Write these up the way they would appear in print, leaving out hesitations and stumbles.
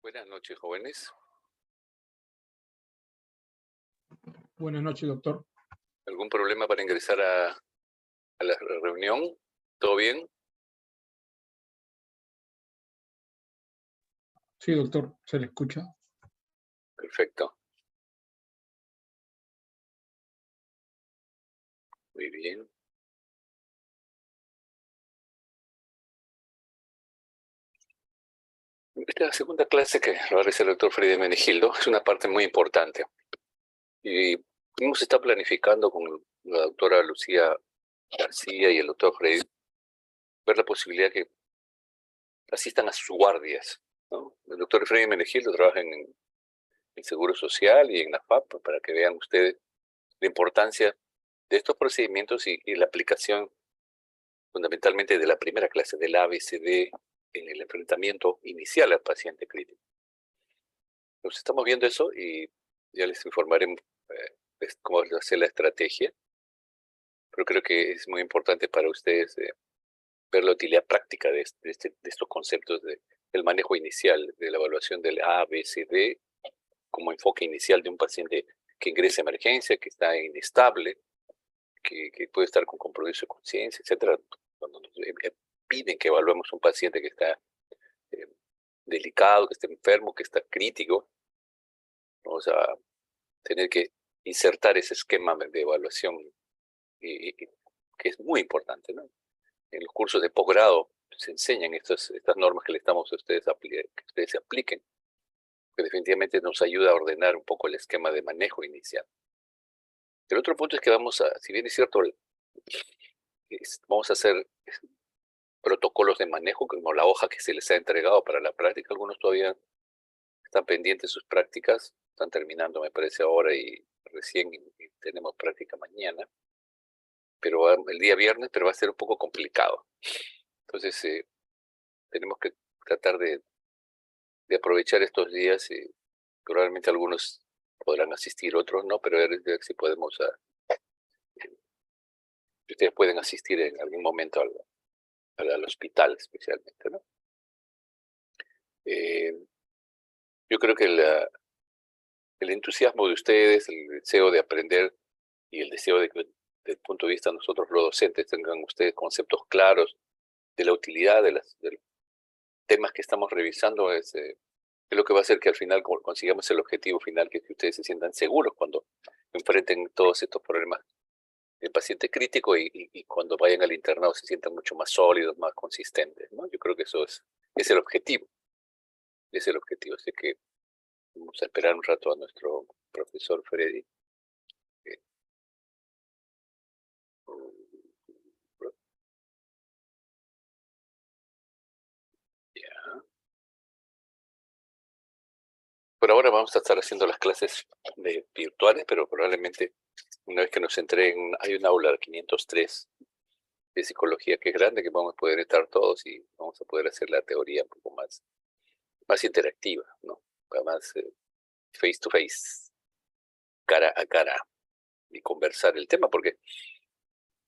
Buenas noches, jóvenes. Buenas noches, doctor. ¿Algún problema para ingresar a la reunión? ¿Todo bien? Sí, doctor, se le escucha. Perfecto. Muy bien. Esta es la segunda clase que lo va a realizar el doctor Freddy Menegildo. Es una parte muy importante. Y hemos estado planificando con la doctora Lucía García y el doctor Freddy ver la posibilidad que asistan a sus guardias, ¿no? El doctor Freddy Menegildo trabaja en el Seguro Social y en la FAP para que vean ustedes la importancia de estos procedimientos y la aplicación fundamentalmente de la primera clase del ABCD en el enfrentamiento inicial al paciente crítico. Nos estamos viendo eso y ya les informaremos cómo hacer la estrategia, pero creo que es muy importante para ustedes ver la utilidad práctica de estos conceptos del manejo inicial, de la evaluación del ABCD como enfoque inicial de un paciente que ingresa a emergencia, que está inestable, que puede estar con compromiso de conciencia, etcétera. Cuando nos piden que evaluemos un paciente que está eh, delicado, que está enfermo, que está crítico, vamos a tener que insertar ese esquema de evaluación que es muy importante, ¿no? En los cursos de posgrado se enseñan estas normas que le estamos a ustedes que ustedes se apliquen, que definitivamente nos ayuda a ordenar un poco el esquema de manejo inicial. El otro punto es que si bien es cierto, vamos a hacer protocolos de manejo, como la hoja que se les ha entregado para la práctica. Algunos todavía están pendientes de sus prácticas, están terminando, me parece, ahora y recién y tenemos práctica mañana, pero el día viernes, pero va a ser un poco complicado. Entonces, tenemos que tratar de aprovechar estos días. Probablemente algunos podrán asistir, otros no, pero ver si podemos, ustedes pueden asistir en algún momento al hospital especialmente, ¿no? Yo creo que el entusiasmo de ustedes, el deseo de aprender y el deseo de que, desde el punto de vista de nosotros los docentes, tengan ustedes conceptos claros de la utilidad de los temas que estamos revisando es lo que va a hacer que al final consigamos el objetivo final, que ustedes se sientan seguros cuando enfrenten todos estos problemas del paciente crítico y cuando vayan al internado se sientan mucho más sólidos, más consistentes, ¿no? Yo creo que eso es el objetivo, es el objetivo. Así que vamos a esperar un rato a nuestro profesor Freddy. Ya. Por ahora vamos a estar haciendo las clases virtuales, pero probablemente una vez que nos entreguen, hay un aula 503 de psicología que es grande, que vamos a poder estar todos y vamos a poder hacer la teoría un poco más interactiva, ¿no? Más face to face, cara a cara, y conversar el tema, porque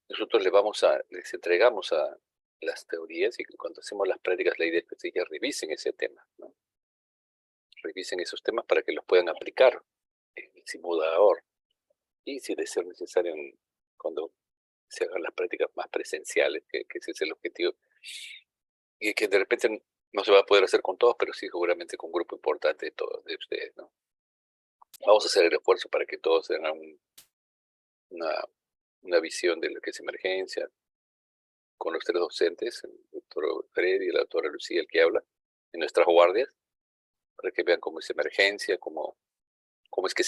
nosotros les entregamos a las teorías y cuando hacemos las prácticas la idea es que ellas revisen ese tema, ¿no? Revisen esos temas para que los puedan aplicar en el simulador y si de ser necesario cuando se hagan las prácticas más presenciales, que ese es el objetivo, y que de repente no se va a poder hacer con todos, pero sí seguramente con un grupo importante de todos de ustedes, ¿no? Vamos a hacer el esfuerzo para que todos tengan una, una visión de lo que es emergencia, con los tres docentes, el doctor Freddy y la doctora Lucía, el que habla, en nuestras guardias, para que vean cómo es emergencia, cómo es que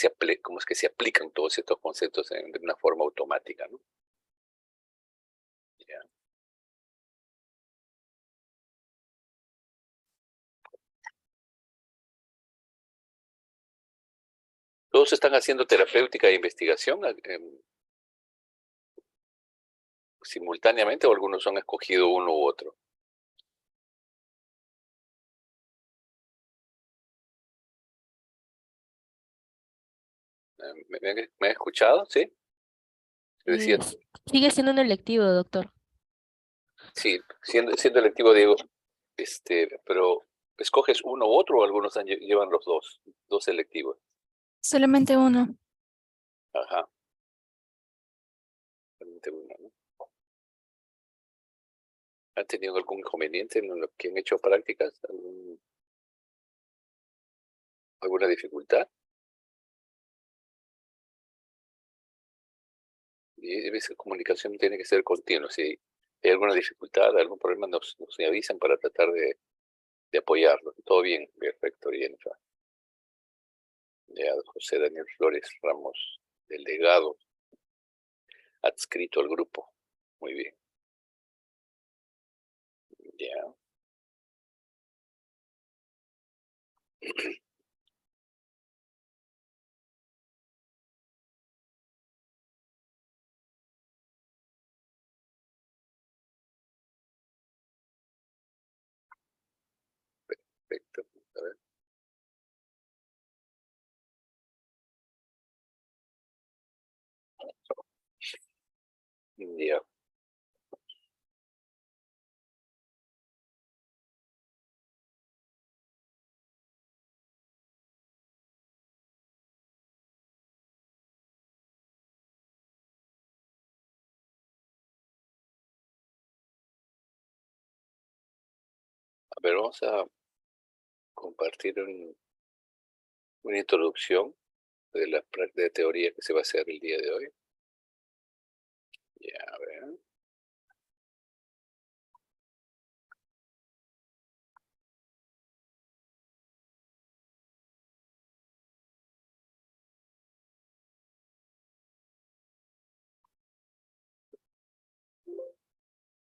se aplican todos estos conceptos de una forma automática, ¿no? Ya. ¿Todos están haciendo terapéutica e investigación simultáneamente o algunos han escogido uno u otro? ¿Me han escuchado? ¿Sí? Decía, Sigue siendo un electivo, doctor. sí, siendo electivo, digo, pero ¿Escoges uno u otro o algunos llevan los dos selectivos? Solamente uno. Ajá. Solamente uno, ¿no? ¿Han tenido algún inconveniente en lo que han hecho prácticas? ¿Alguna dificultad? Y esa comunicación tiene que ser continua. Si hay alguna dificultad, algún problema, nos avisan para tratar de apoyarlo. Todo bien, perfecto, bien. Ya, José Daniel Flores Ramos, delegado, adscrito al grupo. Muy bien. Ya. Perfecto. A ver. Ya. A ver, vamos a compartir una introducción de la de teoría que se va a hacer el día de hoy. Ya, a ver.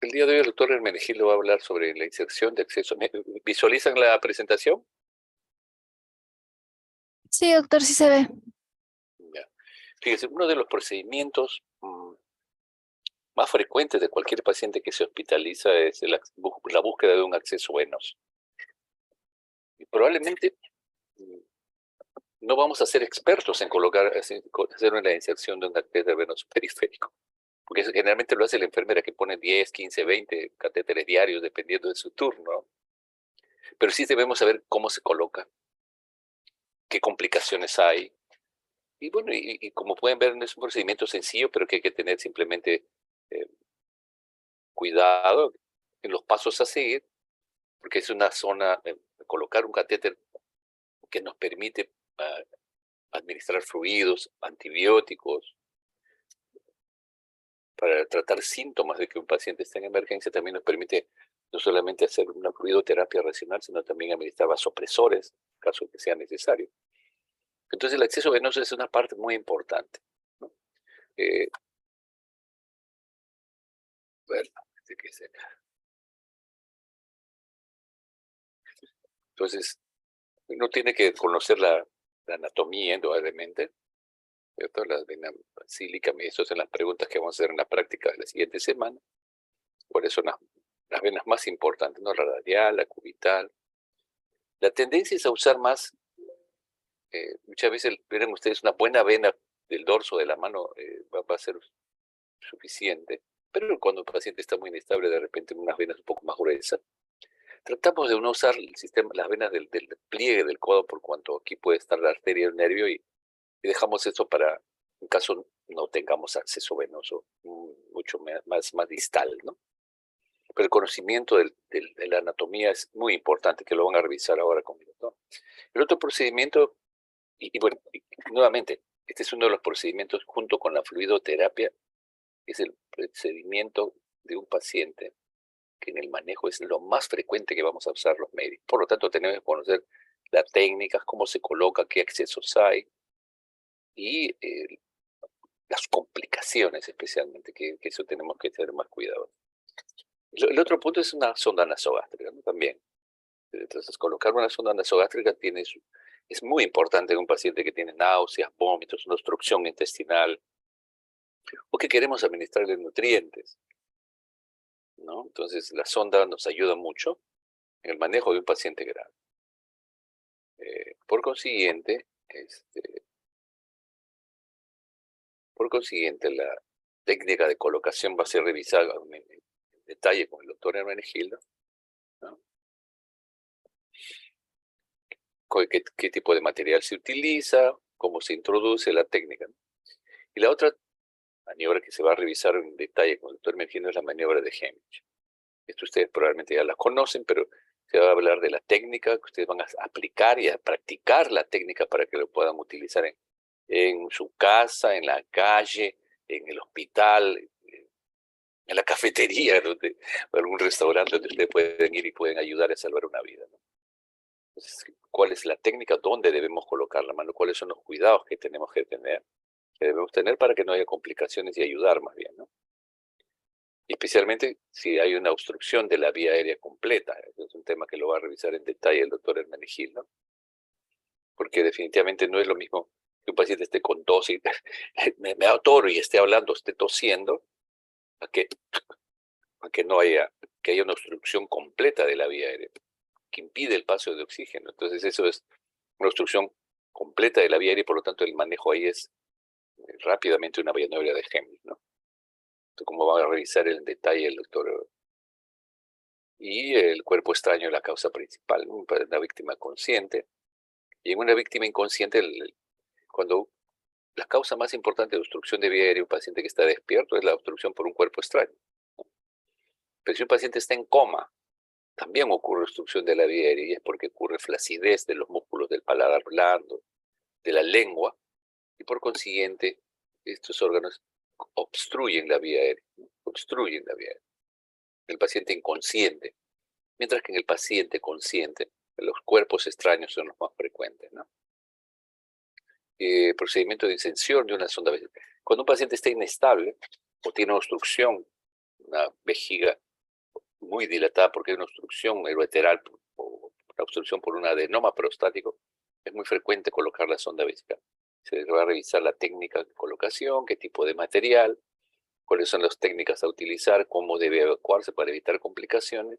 El día de hoy el doctor Hermenegildo va a hablar sobre la inserción de acceso. ¿Visualizan la presentación? Sí, doctor, sí se ve. Ya. Fíjese, uno de los procedimientos más frecuentes de cualquier paciente que se hospitaliza es la búsqueda de un acceso venoso. Y probablemente no vamos a ser expertos en hacer una inserción de un catéter venoso periférico, porque eso generalmente lo hace la enfermera que pone 10, 15, 20 catéteres diarios dependiendo de su turno. Pero sí debemos saber cómo se coloca, qué complicaciones hay. Y bueno, y como pueden ver, no es un procedimiento sencillo, pero que hay que tener simplemente eh, cuidado en los pasos a seguir, porque es una zona, colocar un catéter que nos permite administrar fluidos, antibióticos, para tratar síntomas de que un paciente está en emergencia, también nos permite no solamente hacer una fluidoterapia racional, sino también administrar vasopresores, en caso de que sea necesario. Entonces el acceso venoso es una parte muy importante, ¿no? Bueno, entonces, uno tiene que conocer la anatomía indudablemente, ¿cierto? La vena basílica, esas son las preguntas que vamos a hacer en la práctica de la siguiente semana. ¿Cuáles son las venas más importantes, ¿no? La radial, la cubital. La tendencia es a usar más, muchas veces verán ustedes una buena vena del dorso de la mano va a ser suficiente, pero cuando el paciente está muy inestable, de repente unas venas un poco más gruesas. Tratamos de no usar el sistema, las venas del pliegue del codo, por cuanto aquí puede estar la arteria del nervio y dejamos eso para, en caso no tengamos acceso venoso mucho más distal, ¿no? Pero el conocimiento de la anatomía es muy importante, que lo van a revisar ahora conmigo, ¿no? El otro procedimiento, y bueno, nuevamente, este es uno de los procedimientos junto con la fluidoterapia, es el procedimiento de un paciente que en el manejo es lo más frecuente que vamos a usar los médicos. Por lo tanto, tenemos que conocer las técnicas, cómo se coloca, qué accesos hay y las complicaciones especialmente, que eso tenemos que tener más cuidado. El otro punto es una sonda nasogástrica, ¿no? También. Entonces, colocar una sonda nasogástrica es muy importante en un paciente que tiene náuseas, vómitos, una obstrucción intestinal, o que queremos administrarle nutrientes, ¿no? Entonces, la sonda nos ayuda mucho en el manejo de un paciente grave. Por consiguiente, la técnica de colocación va a ser revisada en detalle con el doctor Hermenegildo, ¿no? qué tipo de material se utiliza, cómo se introduce la técnica, ¿no? Y la otra maniobra que se va a revisar en detalle con el doctor Mergino es la maniobra de Hemlich. Esto ustedes probablemente ya la conocen, pero se va a hablar de la técnica que ustedes van a aplicar y a practicar la técnica para que lo puedan utilizar en su casa, en la calle, en el hospital, en la cafetería, donde, o algún restaurante donde ustedes pueden ir y pueden ayudar a salvar una vida, ¿no? Entonces, ¿cuál es la técnica? ¿Dónde debemos colocar la mano? ¿Cuáles son los cuidados que tenemos que debemos tener para que no haya complicaciones y ayudar más bien, ¿no? Y especialmente si hay una obstrucción de la vía aérea completa. Es un tema que lo va a revisar en detalle el doctor Hermenegildo, ¿no? Porque definitivamente no es lo mismo que un paciente esté con tos y me atoro y esté hablando, esté tosiendo, a que no haya, que haya una obstrucción completa de la vía aérea, que impide el paso de oxígeno. Entonces eso es una obstrucción completa de la vía aérea y por lo tanto el manejo ahí es rápidamente una maniobra de Hemlich, ¿no? Entonces, como va a revisar en detalle el doctor. Y el cuerpo extraño es la causa principal, ¿no? Para una víctima consciente. Y en una víctima inconsciente, cuando la causa más importante de obstrucción de vía aérea de un paciente que está despierto es la obstrucción por un cuerpo extraño, ¿no? Pero si un paciente está en coma, también ocurre obstrucción de la vía aérea y es porque ocurre flacidez de los músculos del paladar blando, de la lengua, y por consiguiente estos órganos obstruyen la vía aérea, ¿no? Obstruyen la vía aérea. El paciente inconsciente, mientras que en el paciente consciente los cuerpos extraños son los más frecuentes, ¿no? Procedimiento de inserción de una sonda vesícula. Cuando un paciente está inestable o tiene obstrucción, una vejiga muy dilatada porque hay una obstrucción ureteral o una obstrucción por un adenoma prostático, es muy frecuente colocar la sonda vesical. Se va a revisar la técnica de colocación, qué tipo de material, cuáles son las técnicas a utilizar, cómo debe evacuarse para evitar complicaciones.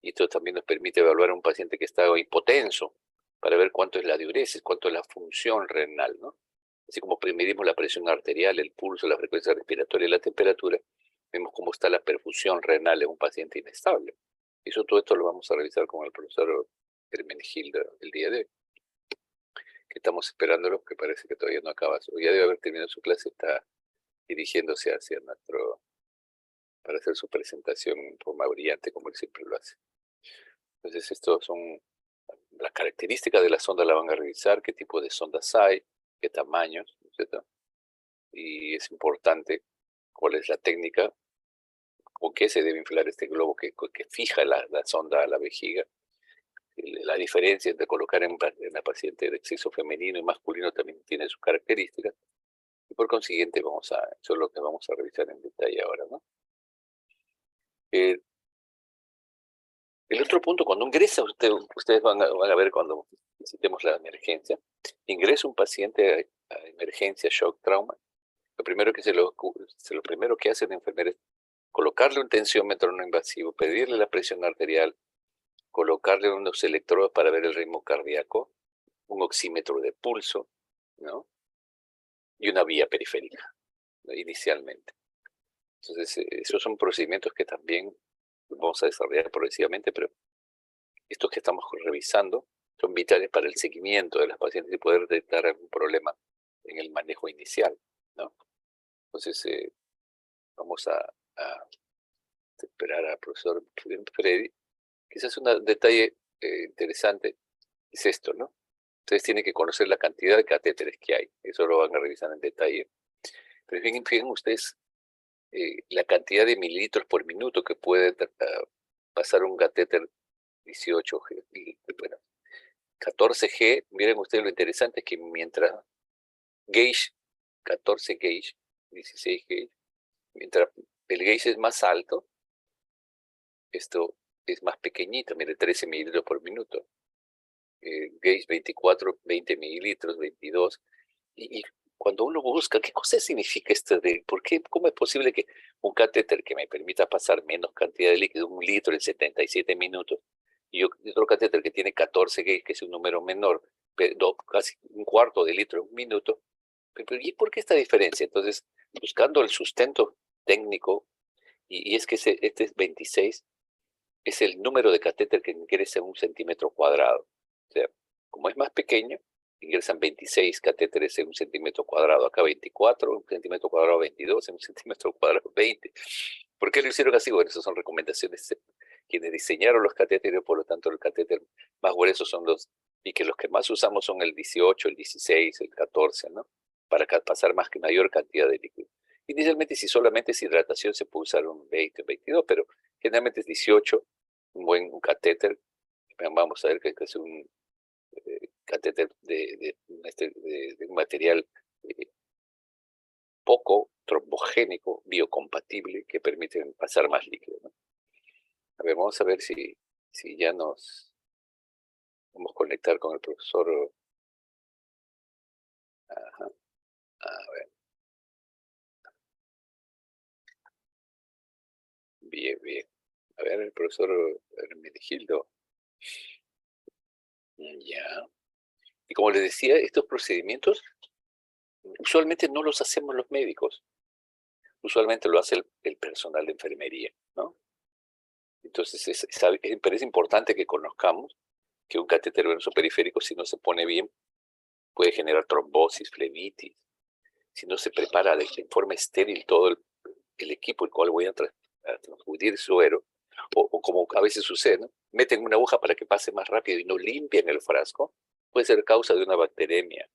Y esto también nos permite evaluar a un paciente que está hipotenso para ver cuánto es la diuresis, cuánto es la función renal, ¿no? Así como medimos la presión arterial, el pulso, la frecuencia respiratoria y la temperatura, vemos cómo está la perfusión renal en un paciente inestable. Todo esto lo vamos a revisar con el profesor Hermenegildo el día de hoy, que estamos esperándolo, que parece que todavía no acaba. Ya debe haber terminado su clase, está dirigiéndose hacia para hacer su presentación en forma brillante, como él siempre lo hace. Entonces, estos son las características de la sonda, la van a revisar, qué tipo de sondas hay, qué tamaños, etc. Y es importante cuál es la técnica, con qué se debe inflar este globo que fija la sonda a la vejiga. La diferencia entre colocar en la paciente de sexo femenino y masculino también tiene sus características. Y por consiguiente, eso es lo que vamos a revisar en detalle ahora, ¿no? El otro punto, cuando ingresa, ustedes van a ver cuando visitemos la emergencia, ingresa un paciente a emergencia, shock, trauma, lo primero que hace la enfermera es colocarle un tensiómetro no invasivo, pedirle la presión arterial, colocarle unos electrodos para ver el ritmo cardíaco, un oxímetro de pulso, ¿no? Y una vía periférica, ¿no? Inicialmente. Entonces, esos son procedimientos que también vamos a desarrollar progresivamente, pero estos que estamos revisando son vitales para el seguimiento de las pacientes y poder detectar algún problema en el manejo inicial, ¿no? Entonces, vamos a esperar al profesor Freddy. Quizás un detalle interesante es esto, ¿no? Ustedes tienen que conocer la cantidad de catéteres que hay. Eso lo van a revisar en detalle. Pero fíjense ustedes la cantidad de mililitros por minuto que puede pasar un catéter 18G. Bueno, 14G, miren ustedes lo interesante es que mientras gauge, 14 gauge, 16 gauge, mientras el gauge es más alto, esto es más pequeñito, mire, 13 mililitros por minuto. Gauge 24, 20 mililitros, 22. Y cuando uno busca, ¿qué cosa significa esto de por qué? ¿Cómo es posible que un catéter que me permita pasar menos cantidad de líquido, 1 litro en 77 minutos, y otro catéter que tiene 14 gauge, que es un número menor, casi un cuarto de litro en un minuto? ¿Y por qué esta diferencia? Entonces, buscando el sustento técnico, y es que este es 26, es el número de catéter que ingresa en un centímetro cuadrado. O sea, Como es más pequeño, ingresan 26 catéteres en un centímetro cuadrado. Acá 24, un centímetro cuadrado 22, en un centímetro cuadrado 20. ¿Por qué lo hicieron así? Bueno, esas son recomendaciones de quienes diseñaron los catéteres, por lo tanto, el catéter más gruesos son y que los que más usamos son el 18, el 16, el 14, ¿no? Para pasar mayor cantidad de líquido. Inicialmente, si solamente es hidratación, se puede usar un 20, un 22, pero generalmente es 18, un buen catéter. Vamos a ver que es un catéter de un material poco trombogénico, biocompatible, que permite pasar más líquido, ¿no? A ver, vamos a ver si ya nos vamos a conectar con el profesor. Ajá, a ver, bien, bien. A ver, el profesor Hermenegildo. Ya. Y como les decía, estos procedimientos usualmente no los hacemos los médicos. Usualmente lo hace el personal de enfermería, ¿no? Entonces, pero es importante que conozcamos que un catéter venoso periférico, si no se pone bien, puede generar trombosis, flemitis. Si no se prepara de forma estéril todo el equipo el cual voy a transfundir suero, o como a veces sucede, ¿no? Meten una aguja para que pase más rápido y no limpian el frasco, puede ser causa de una bacteremia.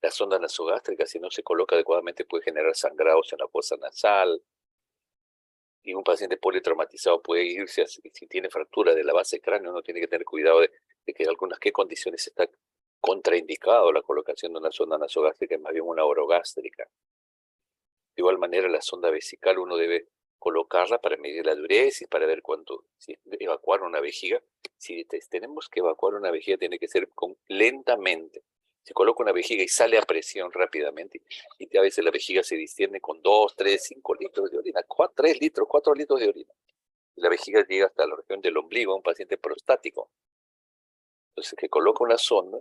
La sonda nasogástrica, si no se coloca adecuadamente, puede generar sangrados en la fosa nasal. Y un paciente politraumatizado puede irse, si tiene fractura de la base cráneo, uno tiene que tener cuidado de que en qué condiciones está contraindicado la colocación de una sonda nasogástrica, es más bien una orogástrica. De igual manera, la sonda vesical uno debe colocarla para medir la diuresis, para ver si evacuar una vejiga. Si tenemos que evacuar una vejiga, tiene que ser lentamente. Se coloca una vejiga y sale a presión rápidamente, y a veces la vejiga se distiende con 2, 3, 5 litros de orina, 3 litros, 4 litros de orina. La vejiga llega hasta la región del ombligo a un paciente prostático. Entonces, que coloca una sonda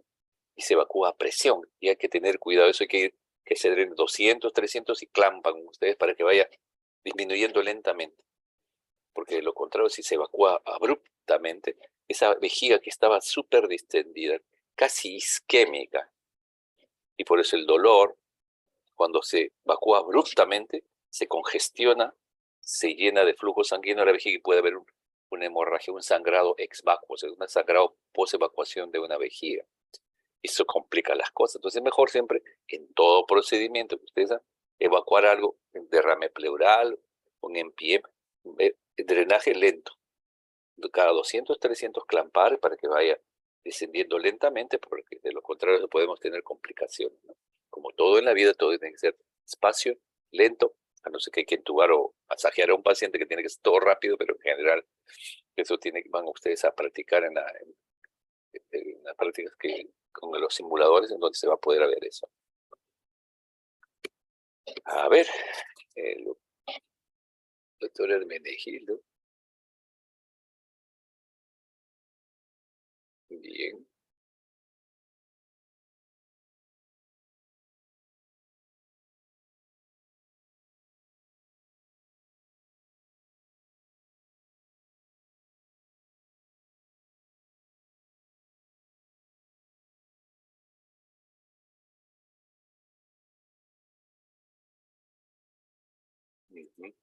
y se evacúa a presión. Y hay que tener cuidado, eso hay que se den 200, 300 y clampan ustedes para que vaya disminuyendo lentamente. Porque de lo contrario, si se evacúa abruptamente, esa vejiga que estaba súper distendida, casi isquémica, y por eso el dolor, cuando se evacúa abruptamente, se congestiona, se llena de flujo sanguíneo la vejiga y puede haber una hemorragia, un sangrado ex vacuo, o sea, un sangrado post-evacuación de una vejiga. Eso complica las cosas. Entonces es mejor siempre, en todo procedimiento que ustedes hagan, evacuar algo, un derrame pleural, un MPM, drenaje lento. Cada 200, 300 clampar para que vaya descendiendo lentamente, porque de lo contrario podemos tener complicaciones, ¿no? Como todo en la vida, todo tiene que ser despacio, lento, a no ser que hay que entubar o masajear a un paciente, que tiene que ser todo rápido, pero en general eso van ustedes a practicar en las prácticas con los simuladores, en donde se va a poder ver eso. A ver, el doctor Hermenegildo. Bien. Ujú.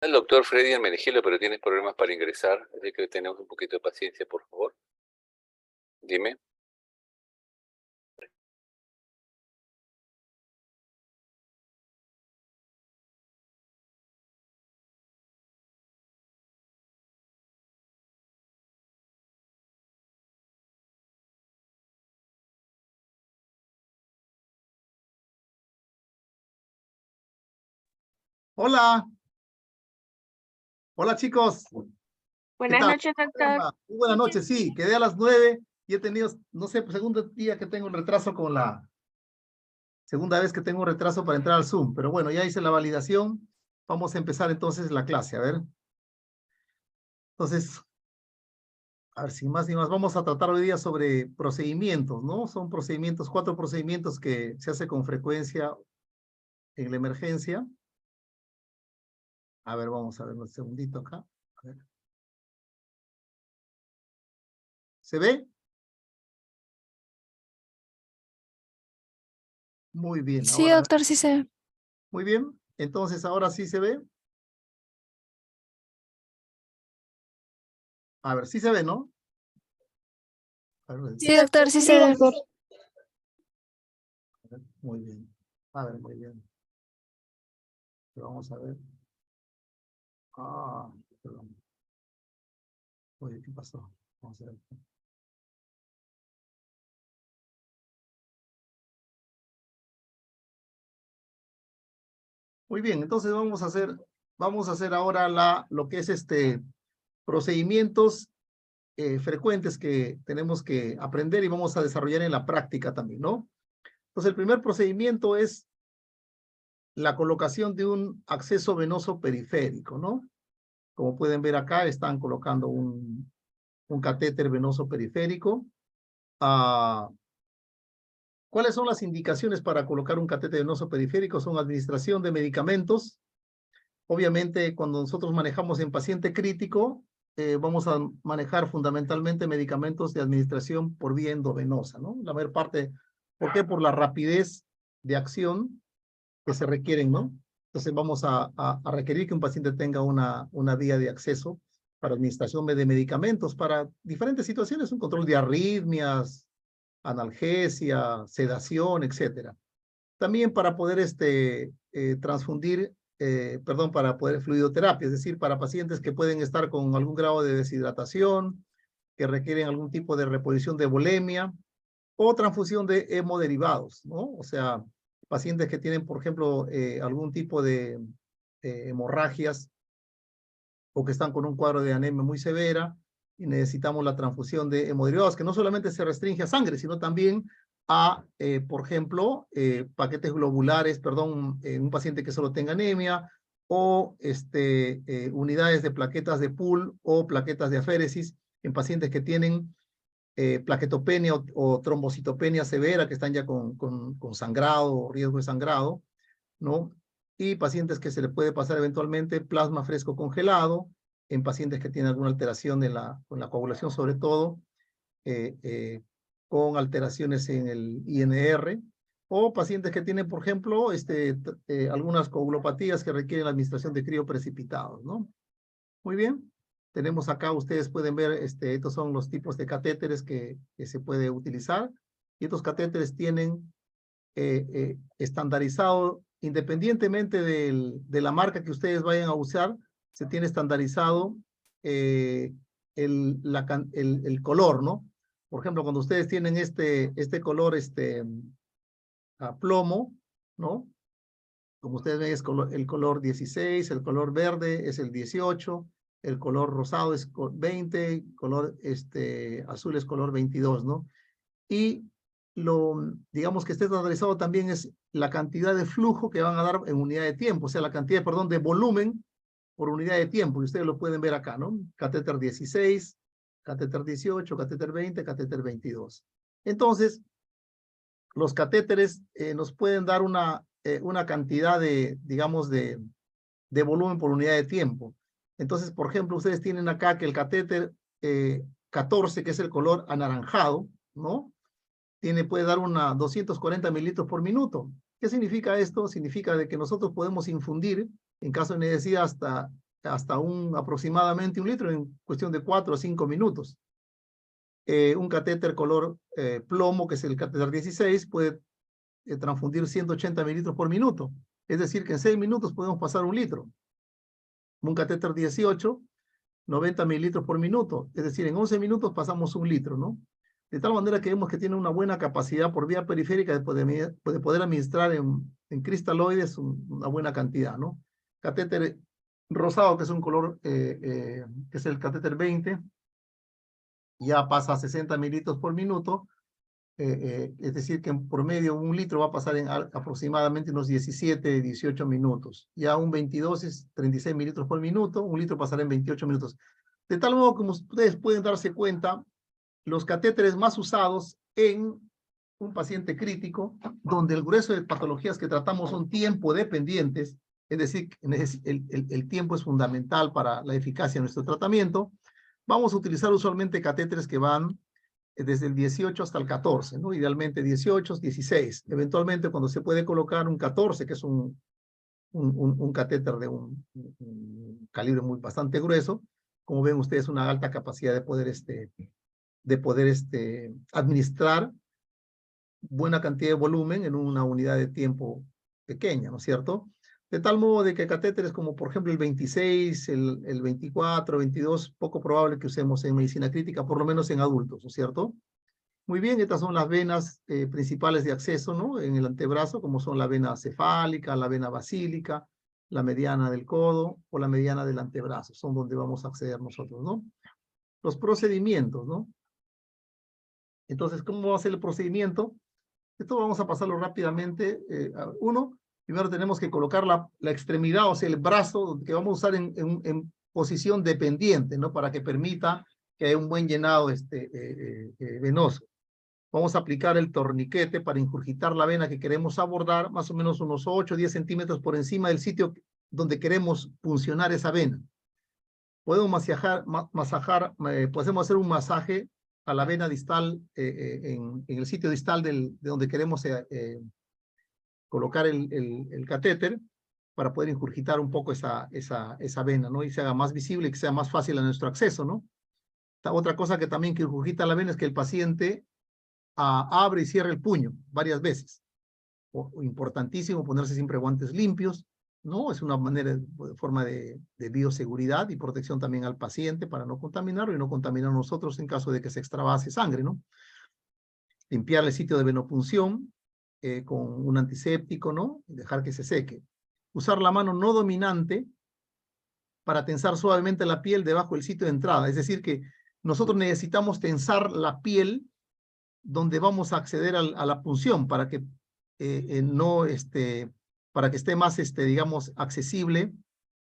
El doctor Freddy Hermenegildo, pero tienes problemas para ingresar, así que tenemos un poquito de paciencia, por favor. Dime. Hola, hola chicos. ¿Qué Buenas tal? noches, doctor. Muy buenas noches, sí, quedé a las 9 y he tenido, no sé, segundo día que tengo un retraso con la segunda vez que tengo un retraso para entrar al Zoom, pero bueno, ya hice la validación. Vamos a empezar entonces la clase, a ver. Entonces, a ver, sin más ni más, vamos a tratar hoy día sobre procedimientos, ¿no? Son procedimientos, 4 procedimientos que se hace con frecuencia en la emergencia. A ver, vamos a ver un segundito acá. A ver. ¿Se ve? Muy bien. Sí, Ahora, doctor, sí se ve. muy bien. Entonces, ahora sí se ve. A ver, sí se ve, ¿no? A ver, Sí, doctor, sí se ve. muy bien. A ver, muy bien. Pero vamos a ver. Ah, perdón. Oye, ¿qué pasó? Vamos a ver. Muy bien, entonces vamos a hacer ahora lo que es procedimientos frecuentes que tenemos que aprender y vamos a desarrollar en la práctica también, ¿no? Entonces, el primer procedimiento es la colocación de un acceso venoso periférico, ¿no? Como pueden ver acá, están colocando un catéter venoso periférico. ¿Cuáles son las indicaciones para colocar un catéter venoso periférico? Son administración de medicamentos. Obviamente, cuando nosotros manejamos en paciente crítico, vamos a manejar fundamentalmente medicamentos de administración por vía endovenosa, ¿no? La mayor parte, ¿por qué? Por la rapidez de acción que se requieren, ¿no? Entonces vamos a requerir que un paciente tenga una vía de acceso para administración de medicamentos para diferentes situaciones, un control de arritmias, analgesia, sedación, etcétera. También para poder transfundir, para poder fluidoterapia, es decir, para pacientes que pueden estar con algún grado de deshidratación, que requieren algún tipo de reposición de volemia o transfusión de hemoderivados, ¿no? O sea, pacientes que tienen, por ejemplo, algún tipo de hemorragias o que están con un cuadro de anemia muy severa y necesitamos la transfusión de hemoderivados, que no solamente se restringe a sangre, sino también a, por ejemplo, paquetes globulares, perdón, en un paciente que solo tenga anemia, o unidades de plaquetas de pool o plaquetas de aféresis en pacientes que tienen plaquetopenia o trombocitopenia severa, que están ya con sangrado o riesgo de sangrado, ¿no? Y pacientes que se le puede pasar eventualmente plasma fresco congelado, en pacientes que tienen alguna alteración con la coagulación, sobre todo, con alteraciones en el INR, o pacientes que tienen, por ejemplo, algunas coagulopatías que requieren la administración de crioprecipitados, ¿no? Muy bien. Tenemos acá, ustedes pueden ver, estos son los tipos de catéteres que se puede utilizar. Y estos catéteres tienen estandarizado, independientemente de la marca que ustedes vayan a usar, se tiene estandarizado el color, ¿no? Por ejemplo, cuando ustedes tienen este color, a plomo, ¿no? Como ustedes ven, es el color 16, el color verde es el 18, el color rosado es 20, color azul es color 22, ¿no? Y digamos que esté estandarizado también es la cantidad de flujo que van a dar en unidad de tiempo, o sea, la cantidad, perdón, de volumen por unidad de tiempo, y ustedes lo pueden ver acá, ¿no? Catéter 16, catéter 18, catéter 20, catéter 22. Entonces, los catéteres nos pueden dar una cantidad digamos, de volumen por unidad de tiempo. Entonces, por ejemplo, ustedes tienen acá que el catéter 14, que es el color anaranjado, ¿no? Puede dar 240 mililitros por minuto. ¿Qué significa esto? Significa de que nosotros podemos infundir, en caso de necesidad, hasta hasta aproximadamente 1 litro en cuestión de 4 a 5 minutos. Un catéter color plomo, que es el catéter 16, puede transfundir 180 mililitros por minuto. Es decir, que en 6 minutos podemos pasar 1 litro. Un catéter 18, 90 mililitros por minuto. Es decir, en 11 minutos pasamos 1 litro, ¿no? De tal manera que vemos que tiene una buena capacidad por vía periférica de poder administrar en cristaloides una buena cantidad, ¿no? Catéter rosado, que es un color, que es el catéter 20, ya pasa a 60 mililitros por minuto, es decir, que en promedio 1 litro va a pasar en aproximadamente unos 17, 18 minutos. Ya un 22 es 36 mililitros por minuto, 1 litro pasará en 28 minutos. De tal modo, como ustedes pueden darse cuenta, los catéteres más usados en un paciente crítico, donde el grueso de patologías que tratamos son tiempo dependientes, es decir, el tiempo es fundamental para la eficacia de nuestro tratamiento, vamos a utilizar usualmente catéteres que van desde el 18 hasta el 14, ¿no? Idealmente 18, 16. Eventualmente, cuando se puede colocar un 14, que es un catéter de un calibre bastante grueso, como ven ustedes, una alta capacidad de poder administrar buena cantidad de volumen en una unidad de tiempo pequeña, ¿no es cierto? De tal modo de que catéteres como por ejemplo el 26, el 24, 22, poco probable que usemos en medicina crítica, por lo menos en adultos, ¿no es cierto? Muy bien, estas son las venas principales de acceso, ¿no? En el antebrazo, como son la vena cefálica, la vena basílica, la mediana del codo o la mediana del antebrazo, son donde vamos a acceder nosotros, ¿no? Los procedimientos, ¿no? Entonces, ¿cómo va a ser el procedimiento? Esto vamos a pasarlo rápidamente. Primero tenemos que colocar la extremidad, o sea, el brazo que vamos a usar en posición dependiente, ¿no? Para que permita que haya un buen llenado venoso. Vamos a aplicar el torniquete para ingurgitar la vena que queremos abordar, más o menos unos 8 o 10 centímetros por encima del sitio donde queremos puncionar esa vena. Podemos podemos hacer un masaje a la vena distal, en el sitio distal de donde queremos colocar el catéter, para poder ingurgitar un poco esa vena, ¿no? Y se haga más visible y que sea más fácil a nuestro acceso, ¿no? Otra cosa que también que ingurgita la vena es que el paciente abre y cierre el puño varias veces. Importantísimo ponerse siempre guantes limpios, ¿no? Es una forma de bioseguridad y protección también al paciente para no contaminarlo y no contaminar a nosotros en caso de que se extravase sangre, ¿no? Limpiar el sitio de venopunción con un antiséptico, ¿no? Y dejar que se seque. Usar la mano no dominante para tensar suavemente la piel debajo del sitio de entrada. Es decir, que nosotros necesitamos tensar la piel donde vamos a acceder a la punción para que para que esté más, digamos, accesible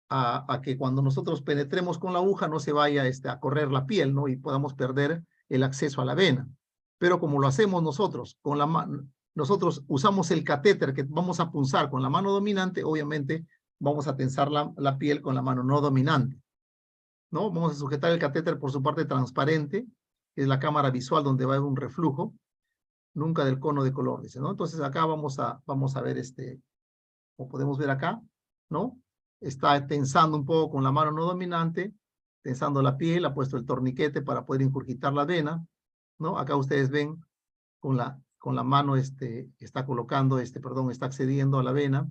a que cuando nosotros penetremos con la aguja no se vaya a correr la piel, ¿no? Y podamos perder el acceso a la vena. Pero como lo hacemos nosotros, con la mano, nosotros usamos el catéter que vamos a punzar con la mano dominante, obviamente vamos a tensar la piel con la mano no dominante, ¿no? Vamos a sujetar el catéter por su parte transparente, que es la cámara visual donde va a haber un reflujo, nunca del cono de color, dice, ¿no? Entonces acá vamos a ver como podemos ver acá, ¿no? Está tensando un poco con la mano no dominante, tensando la piel, ha puesto el torniquete para poder ingurgitar la vena, ¿no? Acá ustedes ven con la mano está colocando, está accediendo a la vena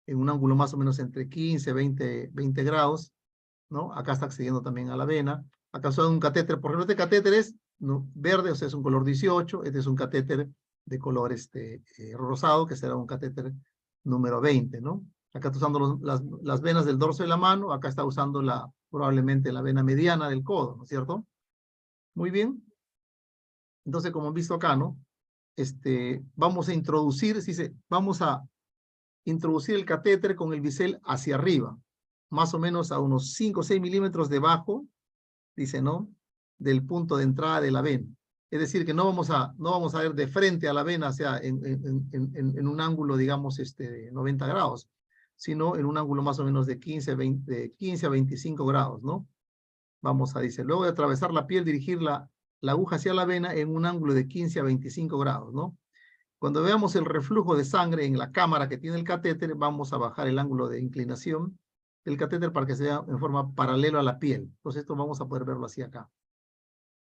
en un ángulo más o menos entre 15, 20 grados, ¿no? Acá está accediendo también a la vena. Acá está un catéter, por ejemplo, este catéter es, ¿no?, verde, o sea, es un color 18, este es un catéter de color rosado, que será un catéter número 20, ¿no? Acá está usando las venas del dorso de la mano, acá está usando probablemente la vena mediana del codo, ¿no es cierto? Muy bien. Entonces, como han visto acá, ¿no? Vamos a introducir el catéter con el bisel hacia arriba, más o menos a unos 5 o 6 milímetros debajo, dice, ¿no?, del punto de entrada de la vena. Es decir, que no vamos a ver de frente a la vena, o sea, en un ángulo, digamos, de 90 grados, sino en un ángulo más o menos de 15 a 25 grados, ¿no? Dice, luego de atravesar la piel, dirigir la aguja hacia la vena en un ángulo de 15 a 25 grados, ¿no? Cuando veamos el reflujo de sangre en la cámara que tiene el catéter, vamos a bajar el ángulo de inclinación el catéter para que sea en forma paralela a la piel. Entonces esto vamos a poder verlo así acá,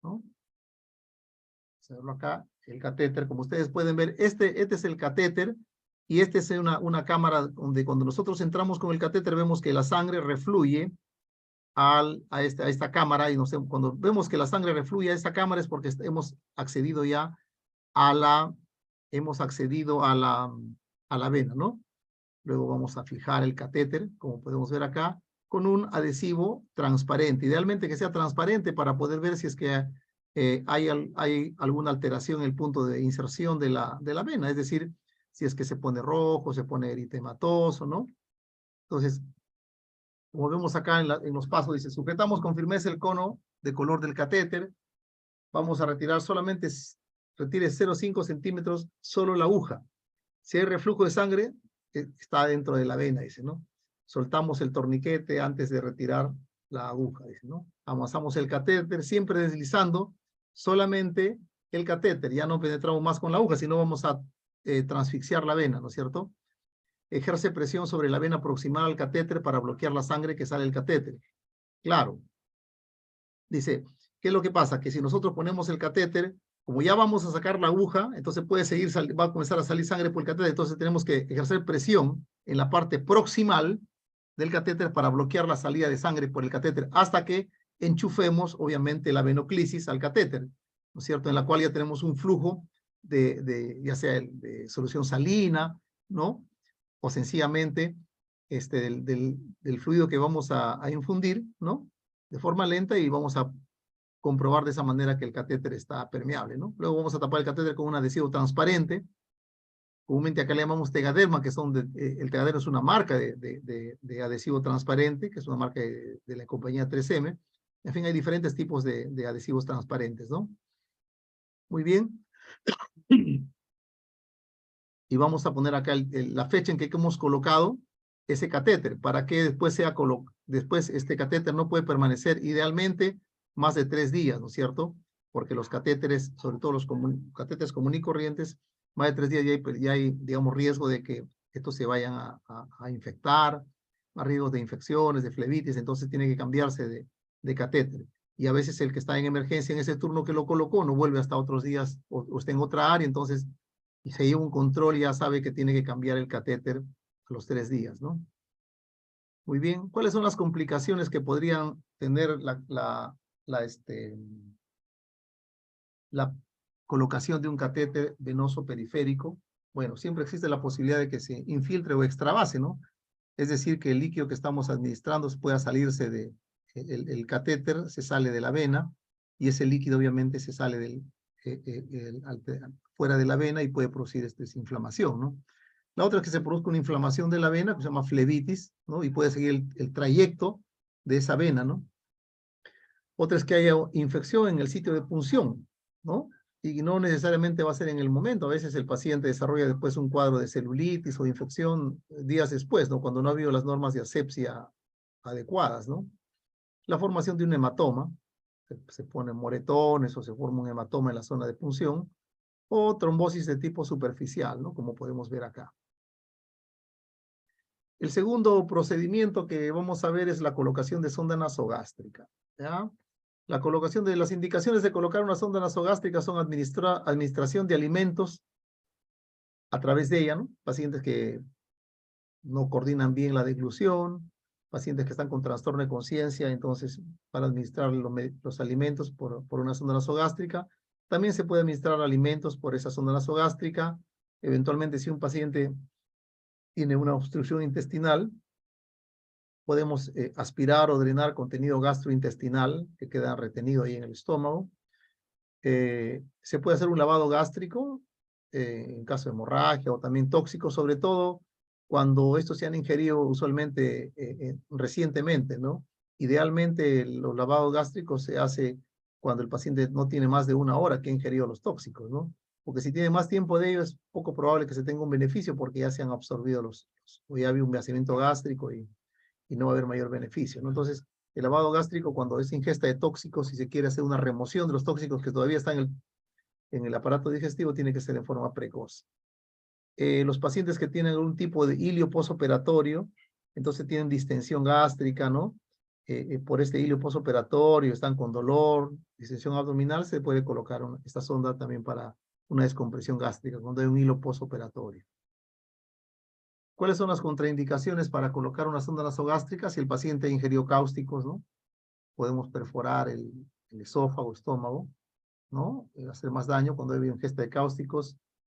¿no? Vamos a verlo acá, el catéter, como ustedes pueden ver, este es el catéter, y este es una cámara donde cuando nosotros entramos con el catéter vemos que la sangre refluye a esta cámara, y cuando vemos que la sangre refluye a esta cámara es porque hemos accedido ya a la vena, ¿no? Luego vamos a fijar el catéter, como podemos ver acá, con un adhesivo transparente. Idealmente que sea transparente para poder ver si es que hay alguna alteración en el punto de inserción de la vena, es decir, si es que se pone rojo, se pone eritematoso, ¿no? Entonces, como vemos acá en los pasos, dice, sujetamos con firmeza el cono de color del catéter. Vamos a retirar solamente, retire 0,5 centímetros solo la aguja. Si hay reflujo de sangre, está dentro de la vena, dice, ¿no? Soltamos el torniquete antes de retirar la aguja, dice, ¿no? Amasamos el catéter, siempre deslizando solamente el catéter. Ya no penetramos más con la aguja, sino vamos a transfixiar la vena, ¿no es cierto? Ejerce presión sobre la vena proximal al catéter para bloquear la sangre que sale del catéter. Claro. Dice, ¿qué es lo que pasa? Que si nosotros ponemos el catéter, como ya vamos a sacar la aguja, entonces va a comenzar a salir sangre por el catéter, entonces tenemos que ejercer presión en la parte proximal del catéter para bloquear la salida de sangre por el catéter, hasta que enchufemos, obviamente, la venoclisis al catéter, ¿no es cierto? En la cual ya tenemos un flujo ya sea de solución salina, ¿no? O sencillamente del fluido que vamos a infundir, ¿no? De forma lenta, y vamos a comprobar de esa manera que el catéter está permeable, ¿no? Luego vamos a tapar el catéter con un adhesivo transparente. Comúnmente acá le llamamos Tegaderma, que el Tegaderma es una marca de adhesivo transparente, que es una marca de la compañía 3M. En fin, hay diferentes tipos de adhesivos transparentes, ¿no? Muy bien. Y vamos a poner acá la fecha en que hemos colocado ese catéter, para que después este catéter no puede permanecer idealmente más de 3 días, ¿no es cierto? Porque los catéteres, sobre todo los catéteres comunes y corrientes, más de 3 días ya hay, digamos, riesgo de que estos se vayan a infectar, más riesgos de infecciones, de flebitis, entonces tiene que cambiarse de catéter. Y a veces el que está en emergencia en ese turno que lo colocó no vuelve hasta otros días o está en otra área, entonces y se lleva un control y ya sabe que tiene que cambiar el catéter a los 3 días, ¿no? Muy bien. ¿Cuáles son las complicaciones que podrían tener la colocación de un catéter venoso periférico? Bueno, siempre existe la posibilidad de que se infiltre o extravase, ¿no? Es decir, que el líquido que estamos administrando pueda salirse el catéter se sale de la vena, y ese líquido obviamente se sale fuera de la vena y puede producir inflamación, ¿no? La otra es que se produzca una inflamación de la vena, que se llama flebitis, ¿no? Y puede seguir el trayecto de esa vena, ¿no? Otra es que haya infección en el sitio de punción, ¿no? Y no necesariamente va a ser en el momento. A veces el paciente desarrolla después un cuadro de celulitis o de infección días después, ¿no? Cuando no ha habido las normas de asepsia adecuadas, ¿no? La formación de un hematoma, se ponen moretones o se forma un hematoma en la zona de punción, o trombosis de tipo superficial, ¿no? Como podemos ver acá. El segundo procedimiento que vamos a ver es la colocación de sonda nasogástrica, ¿ya? La colocación de las indicaciones de colocar una sonda nasogástrica son administración de alimentos a través de ella, ¿no? Pacientes que no coordinan bien la deglución, pacientes que están con trastorno de conciencia, entonces para administrar los alimentos por una sonda nasogástrica. También se puede administrar alimentos por esa sonda nasogástrica. Eventualmente, si un paciente tiene una obstrucción intestinal, podemos aspirar o drenar contenido gastrointestinal que queda retenido ahí en el estómago. Se puede hacer un lavado gástrico en caso de hemorragia o también tóxico, sobre todo cuando estos se han ingerido usualmente recientemente, ¿no? Idealmente los lavados gástricos se hace cuando el paciente no tiene más de 1 hora que ha ingerido los tóxicos, ¿no? Porque si tiene más tiempo de ello es poco probable que se tenga un beneficio porque ya se han absorbido o ya había un vaciamiento gástrico y no va a haber mayor beneficio, ¿no? Entonces, el lavado gástrico, cuando es ingesta de tóxicos, si se quiere hacer una remoción de los tóxicos que todavía están en el aparato digestivo, tiene que ser en forma precoz. Los pacientes que tienen algún tipo de ilio posoperatorio, entonces tienen distensión gástrica, ¿no? Por este hilo postoperatorio, están con dolor, distensión abdominal, se puede colocar esta sonda también para una descompresión gástrica, cuando hay un hilo postoperatorio. ¿Cuáles son las contraindicaciones para colocar una sonda nasogástrica? Si el paciente ingirió cáusticos, ¿no? Podemos perforar el esófago, estómago, ¿no? Hacer más daño cuando hay ingesta de cáusticos,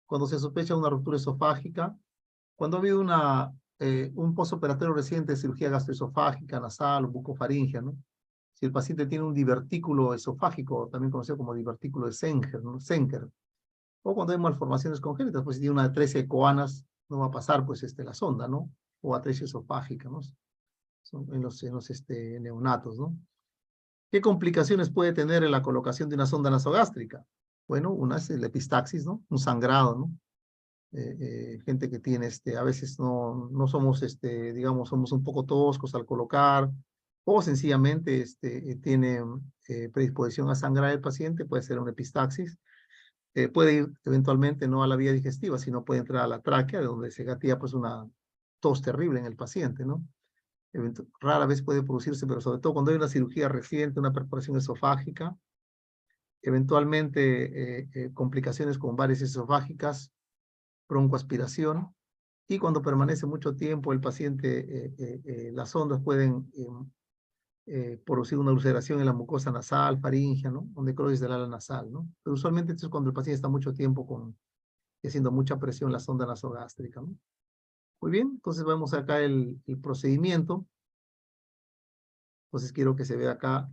cuando se sospecha una ruptura esofágica, cuando ha habido un postoperatorio reciente de cirugía gastroesofágica, nasal o bucofaringea, ¿no? Si el paciente tiene un divertículo esofágico, también conocido como divertículo de Senker, ¿no? Senker, o cuando hay malformaciones congénitas, pues si tiene una atresia coanas, no va a pasar pues la sonda, ¿no? O atresia esofágica, ¿no? Son en los neonatos, ¿no? ¿Qué complicaciones puede tener en la colocación de una sonda nasogástrica? Bueno, una es la epistaxis, ¿no? Un sangrado, ¿no? Gente que tiene, a veces no somos, digamos, somos un poco toscos al colocar, o sencillamente tiene predisposición a sangrar el paciente, puede ser una epistaxis, puede ir eventualmente no a la vía digestiva, sino puede entrar a la tráquea, de donde se gatilla pues una tos terrible en el paciente, ¿no? Rara vez puede producirse, pero sobre todo cuando hay una cirugía reciente, una perforación esofágica, eventualmente complicaciones con varices esofágicas, broncoaspiración, y cuando permanece mucho tiempo el paciente, las sondas pueden producir una ulceración en la mucosa nasal, faríngea, ¿no? O necrosis del ala nasal, ¿no? Pero usualmente esto es cuando el paciente está mucho tiempo haciendo mucha presión en la sonda nasogástrica, ¿no? Muy bien, entonces vemos acá el procedimiento. Entonces quiero que se vea acá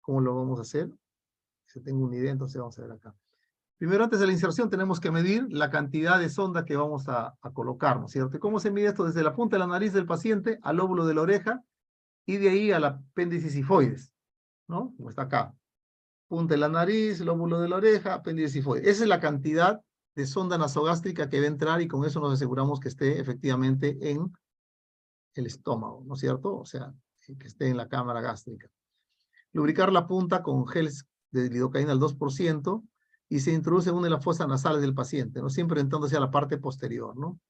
cómo lo vamos a hacer. Si tengo una idea, entonces vamos a ver acá. Primero, antes de la inserción, tenemos que medir la cantidad de sonda que vamos a colocar, ¿no es cierto? ¿Cómo se mide esto? Desde la punta de la nariz del paciente al lóbulo de la oreja y de ahí al apéndice sifoides, ¿no? Como está acá. Punta de la nariz, lóbulo de la oreja, apéndice sifoides. Esa es la cantidad de sonda nasogástrica que va a entrar y con eso nos aseguramos que esté efectivamente en el estómago, ¿no es cierto? O sea, que esté en la cámara gástrica. Lubricar la punta con gel de lidocaína al 2%, y se introduce en una de las fosas nasales del paciente, ¿no? Siempre entrando hacia la parte posterior, ¿no?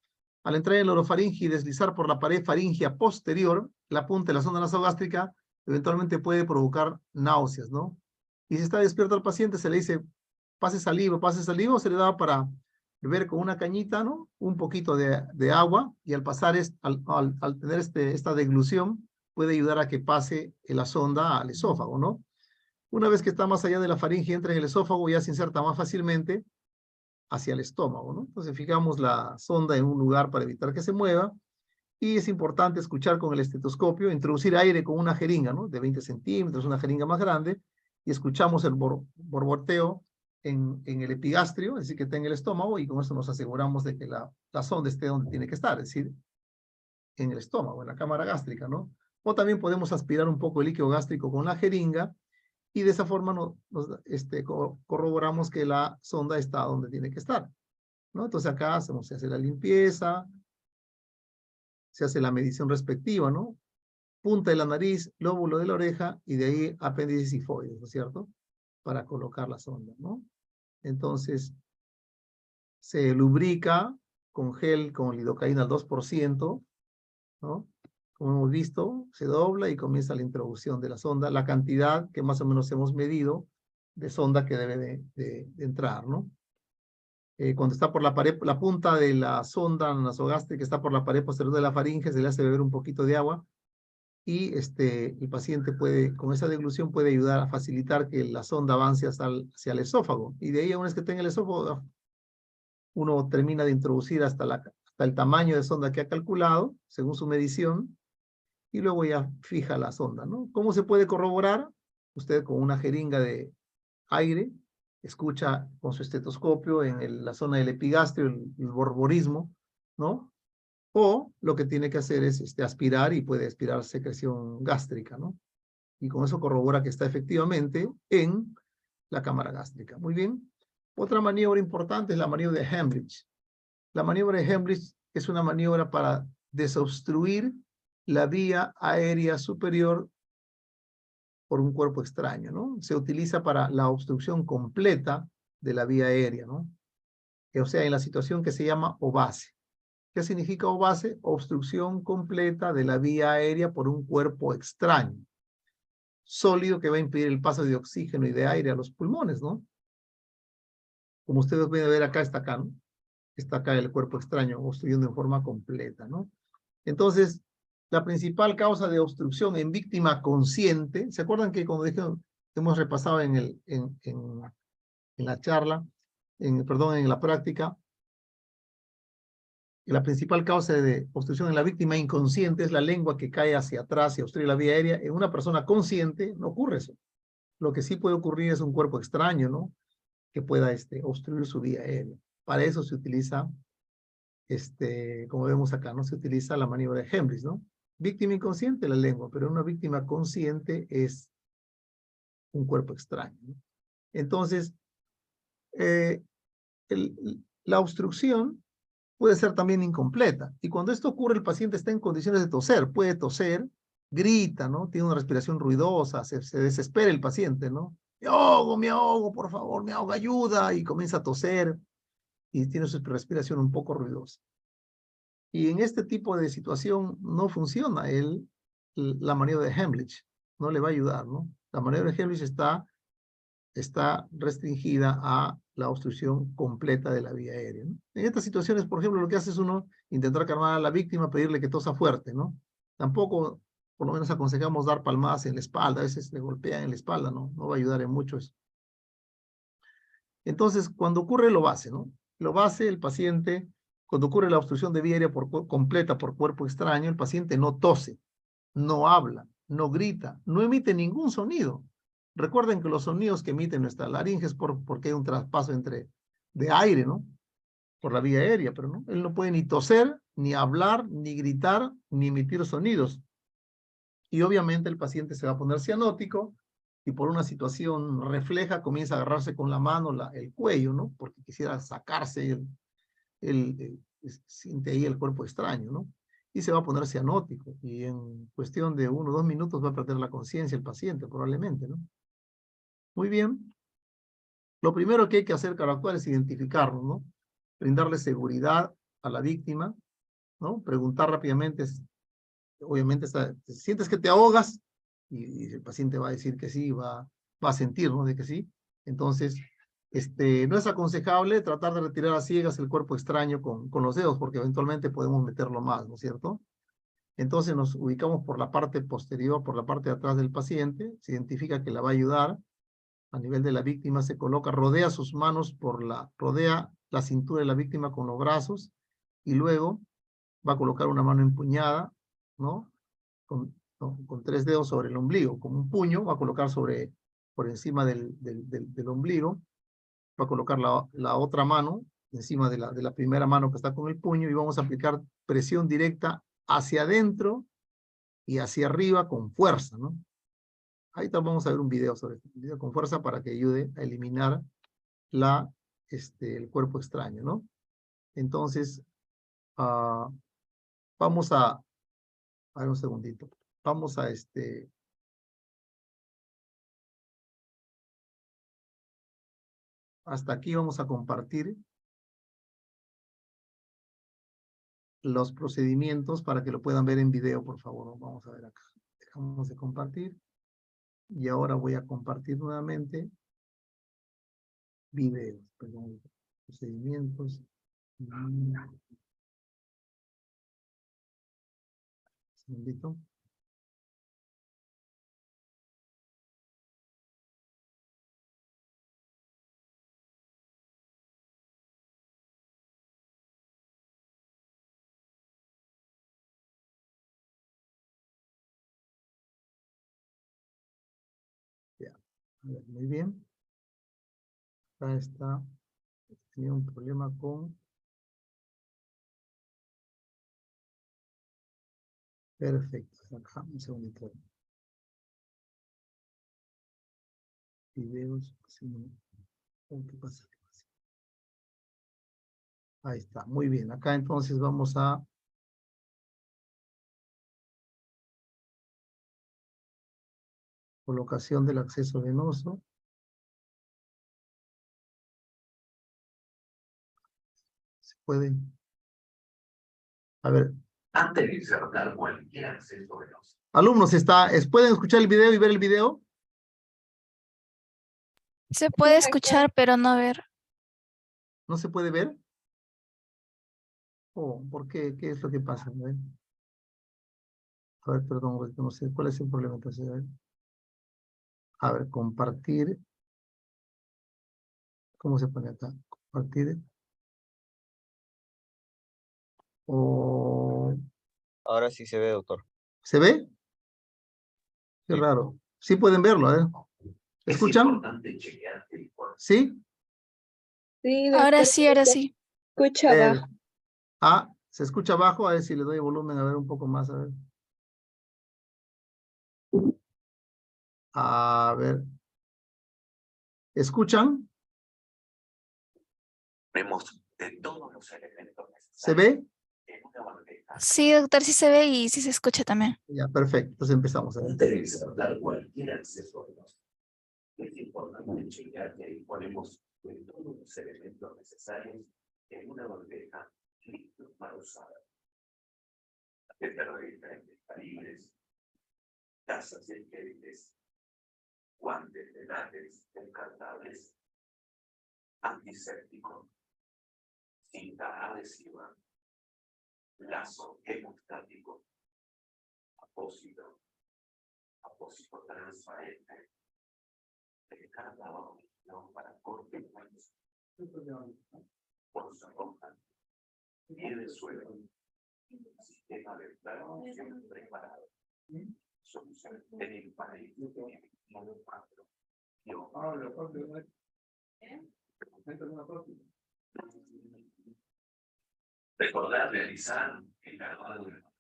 Al entrar en el orofaringe y deslizar por la pared faríngea posterior, la punta de la sonda nasogástrica eventualmente puede provocar náuseas, ¿no? Y si está despierto al paciente, se le dice, pase saliva, o se le da para beber con una cañita, ¿no? Un poquito de agua, y al pasar, al tener esta deglución, puede ayudar a que pase la sonda al esófago, ¿no? Una vez que está más allá de la faringe y entra en el esófago, ya se inserta más fácilmente hacia el estómago, ¿no? Entonces fijamos la sonda en un lugar para evitar que se mueva, y es importante escuchar con el estetoscopio, introducir aire con una jeringa, ¿no? De 20 centímetros, una jeringa más grande, y escuchamos el borboteo en el epigastrio, es decir, que está en el estómago, y con eso nos aseguramos de que la sonda esté donde tiene que estar, es decir, en el estómago, en la cámara gástrica, ¿no? O también podemos aspirar un poco el líquido gástrico con la jeringa, y de esa forma corroboramos que la sonda está donde tiene que estar, ¿no? Entonces acá se hace la limpieza, se hace la medición respectiva, ¿no? Punta de la nariz, lóbulo de la oreja, y de ahí apéndice sifoides, ¿no es cierto? Para colocar la sonda, ¿no? Entonces, se lubrica con gel con lidocaína al 2%, ¿no? Como hemos visto, se dobla y comienza la introducción de la sonda, la cantidad que más o menos hemos medido de sonda que debe de entrar, ¿no? Cuando está por la pared, la punta de la sonda nasogástrica está por la pared posterior de la faringe, se le hace beber un poquito de agua, y el paciente puede, con esa deglución, puede ayudar a facilitar que la sonda avance hacia el esófago, y de ahí, una vez que tenga el esófago, uno termina de introducir hasta el tamaño de sonda que ha calculado, según su medición, y luego ya fija la sonda, ¿no? ¿Cómo se puede corroborar? Usted con una jeringa de aire escucha con su estetoscopio en la zona del epigastrio, el borborismo, ¿no? O lo que tiene que hacer es aspirar, y puede aspirar secreción gástrica, ¿no? Y con eso corrobora que está efectivamente en la cámara gástrica. Muy bien. Otra maniobra importante es la maniobra de Hemrich. La maniobra de Hemrich es una maniobra para desobstruir la vía aérea superior por un cuerpo extraño, ¿no? Se utiliza para la obstrucción completa de la vía aérea, ¿no? O sea, en la situación que se llama OVACE. ¿Qué significa OVASE? Obstrucción completa de la vía aérea por un cuerpo extraño, sólido, que va a impedir el paso de oxígeno y de aire a los pulmones, ¿no? Como ustedes pueden ver acá, está acá, ¿no? Está acá el cuerpo extraño obstruyendo en forma completa, ¿no? Entonces, la principal causa de obstrucción en víctima consciente, ¿se acuerdan que cuando hemos repasado en la charla, perdón, en la práctica, la principal causa de obstrucción en la víctima inconsciente es la lengua que cae hacia atrás y obstruye la vía aérea? En una persona consciente no ocurre eso. Lo que sí puede ocurrir es un cuerpo extraño, ¿no? Que pueda obstruir su vía aérea. Para eso se utiliza, como vemos acá, ¿no? Se utiliza la maniobra de Heimlich, ¿no? Víctima inconsciente, la lengua, pero una víctima consciente es un cuerpo extraño, ¿no? Entonces, la obstrucción puede ser también incompleta. Y cuando esto ocurre, el paciente está en condiciones de toser. Puede toser, grita, ¿no? Tiene una respiración ruidosa, se desespera el paciente, ¿no? Me ahogo, por favor, me ahogo, ayuda. Y comienza a toser y tiene su respiración un poco ruidosa. Y en este tipo de situación no funciona la maniobra de Heimlich. No le va a ayudar, ¿no? La maniobra de Heimlich está restringida a la obstrucción completa de la vía aérea, ¿no? En estas situaciones, por ejemplo, lo que hace es uno intentar calmar a la víctima, pedirle que tosa fuerte, ¿no? Tampoco, por lo menos aconsejamos dar palmadas en la espalda, a veces le golpean en la espalda, ¿no? No va a ayudar en mucho eso. Entonces, cuando ocurre lo base, ¿no? Lo base, el paciente, cuando ocurre la obstrucción de vía aérea completa por cuerpo extraño, el paciente no tose, no habla, no grita, no emite ningún sonido. Recuerden que los sonidos que emiten nuestra laringe es porque hay un traspaso de aire, ¿no? Por la vía aérea, pero no, él no puede ni toser, ni hablar, ni gritar, ni emitir sonidos. Y obviamente el paciente se va a poner cianótico y por una situación refleja comienza a agarrarse con la mano el cuello, ¿no? Porque quisiera sacarse siente ahí el cuerpo extraño, ¿no? Y se va a poner cianótico y en cuestión de 1 o 2 minutos va a perder la conciencia el paciente, probablemente, ¿no? Muy bien. Lo primero que hay que hacer para actuar es identificarlo, ¿no? Brindarle seguridad a la víctima, ¿no? Preguntar rápidamente, obviamente, ¿sientes que te ahogas? Y el paciente va a decir que sí, va a sentir, ¿no? De que sí. Entonces, no es aconsejable tratar de retirar a ciegas el cuerpo extraño con los dedos, porque eventualmente podemos meterlo más, ¿no es cierto? Entonces nos ubicamos por la parte posterior, por la parte de atrás del paciente, se identifica que la va a ayudar. A nivel de la víctima se coloca, rodea sus manos rodea la cintura de la víctima con los brazos y luego va a colocar una mano empuñada, ¿no? Con 3 dedos sobre el ombligo, como un puño, va a colocar por encima del ombligo, va a colocar la otra mano encima de la primera mano que está con el puño y vamos a aplicar presión directa hacia adentro y hacia arriba con fuerza, ¿no? Ahorita vamos a ver un video sobre esto, un video con fuerza para que ayude a eliminar el cuerpo extraño, ¿no? Entonces, vamos a ver un segundito. Vamos a hasta aquí vamos a compartir los procedimientos para que lo puedan ver en video, por favor. Vamos a ver acá. Dejamos de compartir. Y ahora voy a compartir nuevamente videos, perdón, procedimientos. Un segundito. Ya, a ver, muy bien. Acá está. Tenía un problema con... Perfecto. Acá, un segundito. Videos. Sí, ¿qué pasa? Ahí está. Muy bien. Acá entonces vamos a... Colocación del acceso venoso. Se puede A ver, Antes de cerrar cualquier acceso de los alumnos, ¿pueden escuchar el video y ver el video? Se puede escuchar, pero no ver. ¿No se puede ver? Oh, ¿por qué? ¿Qué es lo que pasa? A ver, perdón, no sé cuál es el problema. Entonces, a ver, compartir. ¿Cómo se pone acá? Compartir. O... Ahora sí se ve, doctor. ¿Se ve? Qué Sí. raro. Sí pueden verlo, ¿eh? Es ¿Escuchan? importante chequear el informe. ¿Sí? Sí, Ahora doctor, sí, ahora sí. escucha abajo. Ah, se escucha bajo. A ver si le doy volumen, a ver un poco más, a ver. A ver. ¿Escuchan? Vemos de todos los elementos ¿Se necesarios ve? en una bandeja. Sí, doctor, sí se ve y sí se escucha también. Ya, perfecto. Entonces empezamos. A ver. Antes de cerrar cualquier acceso de los es importante chequear que disponemos de todos los elementos necesarios en una bandeja lista para usar. Tarjetas de diferentes calibres, tazas de gélites, guantes de látex descartables, antiséptico, cinta adhesiva, lazo hemostático, apósito transparente, descarga original para corte y hueso, bolsa roja, pie de suelo, sistema de planificación preparado, solución de país, recordar realizar el lavado de manos.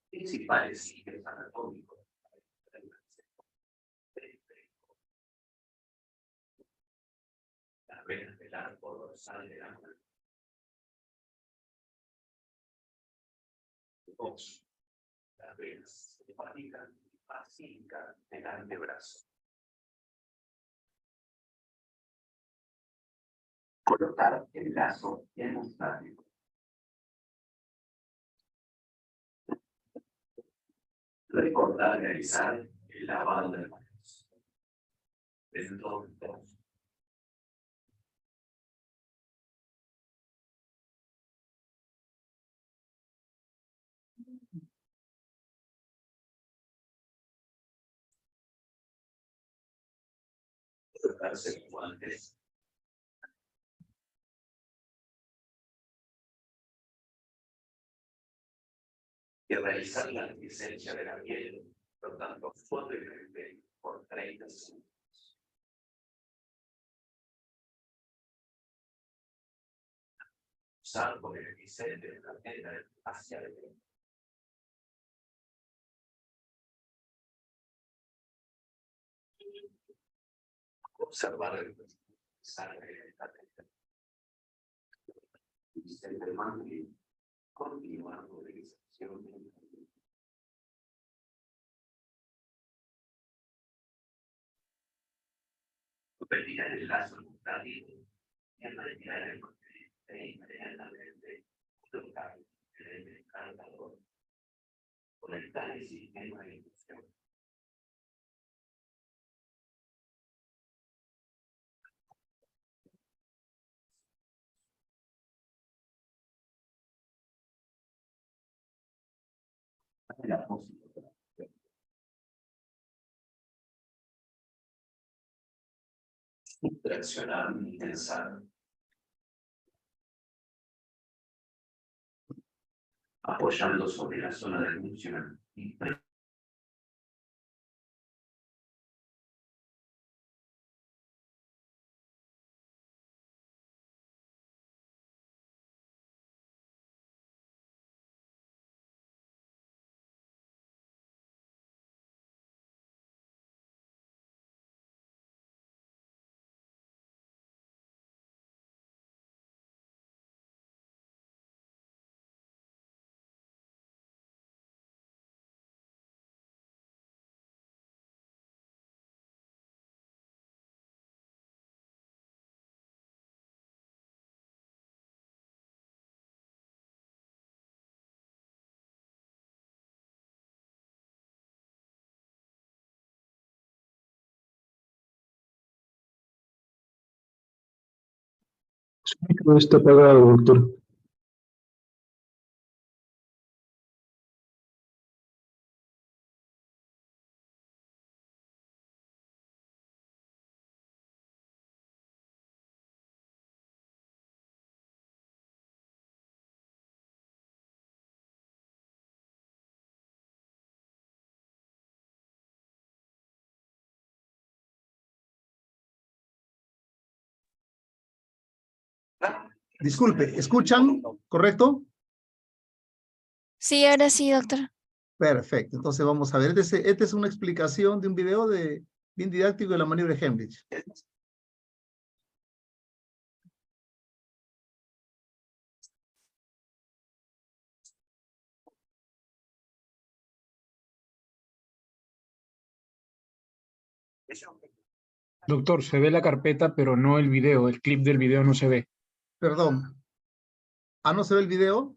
Principales signos anatómicos. Las venas del arco dorsal del ángulo. Dos. Las venas hepáticas y basílicas del antebrazo. Colocar el lazo hemostático. Recordar realizar el lavado de manos. Dentro de todos. Colocarse los guantes. Y realizar la licencia de la piel, rotando suavemente por 30 segundos. Usar con el bisel de la tela hacia adelante. Observar el sangre de la tela. Bisel de mangle, continuar con la inserción de la tela. Retirar el lazo hemostático y retirar el contenido e inmediatamente colocar el descargador. Conectar el sistema de inducción. La música. Traccionar y tensar. Apoyando sobre la zona de función y Su micro está apagado, doctor. Disculpe, ¿escuchan? ¿Correcto? Sí, ahora sí, doctor. Perfecto, entonces vamos a ver. Esta es una explicación de un video bien didáctico de la maniobra de Heimlich. Doctor, se ve la carpeta, pero no el video. El clip del video no se ve. Perdón. ¿Ah, no se ve el video?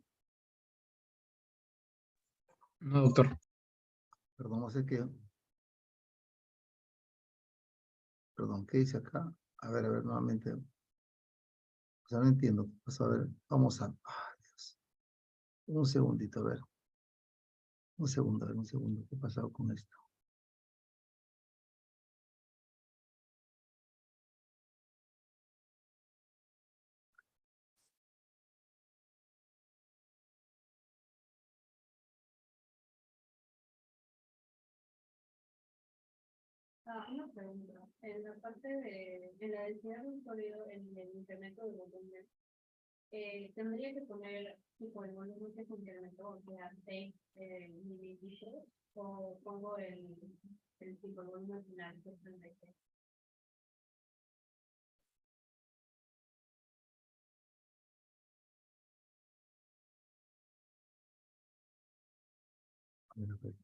No, doctor. Perdón, no sé qué. Perdón, ¿qué dice acá? A ver, nuevamente. O sea, no entiendo. Vamos a ver, vamos a... Ay, Dios. Un segundito, a ver. Un segundo, a ver, un segundo. ¿Qué ha pasado con esto? Una pregunta. En la parte en la densidad de un sólido en el incremento de volumen, tendría que poner tipo el volumen que se incrementó, o sea, 6 mililitros, o pongo el tipo de volumen final, que es 36. A ver, a ver.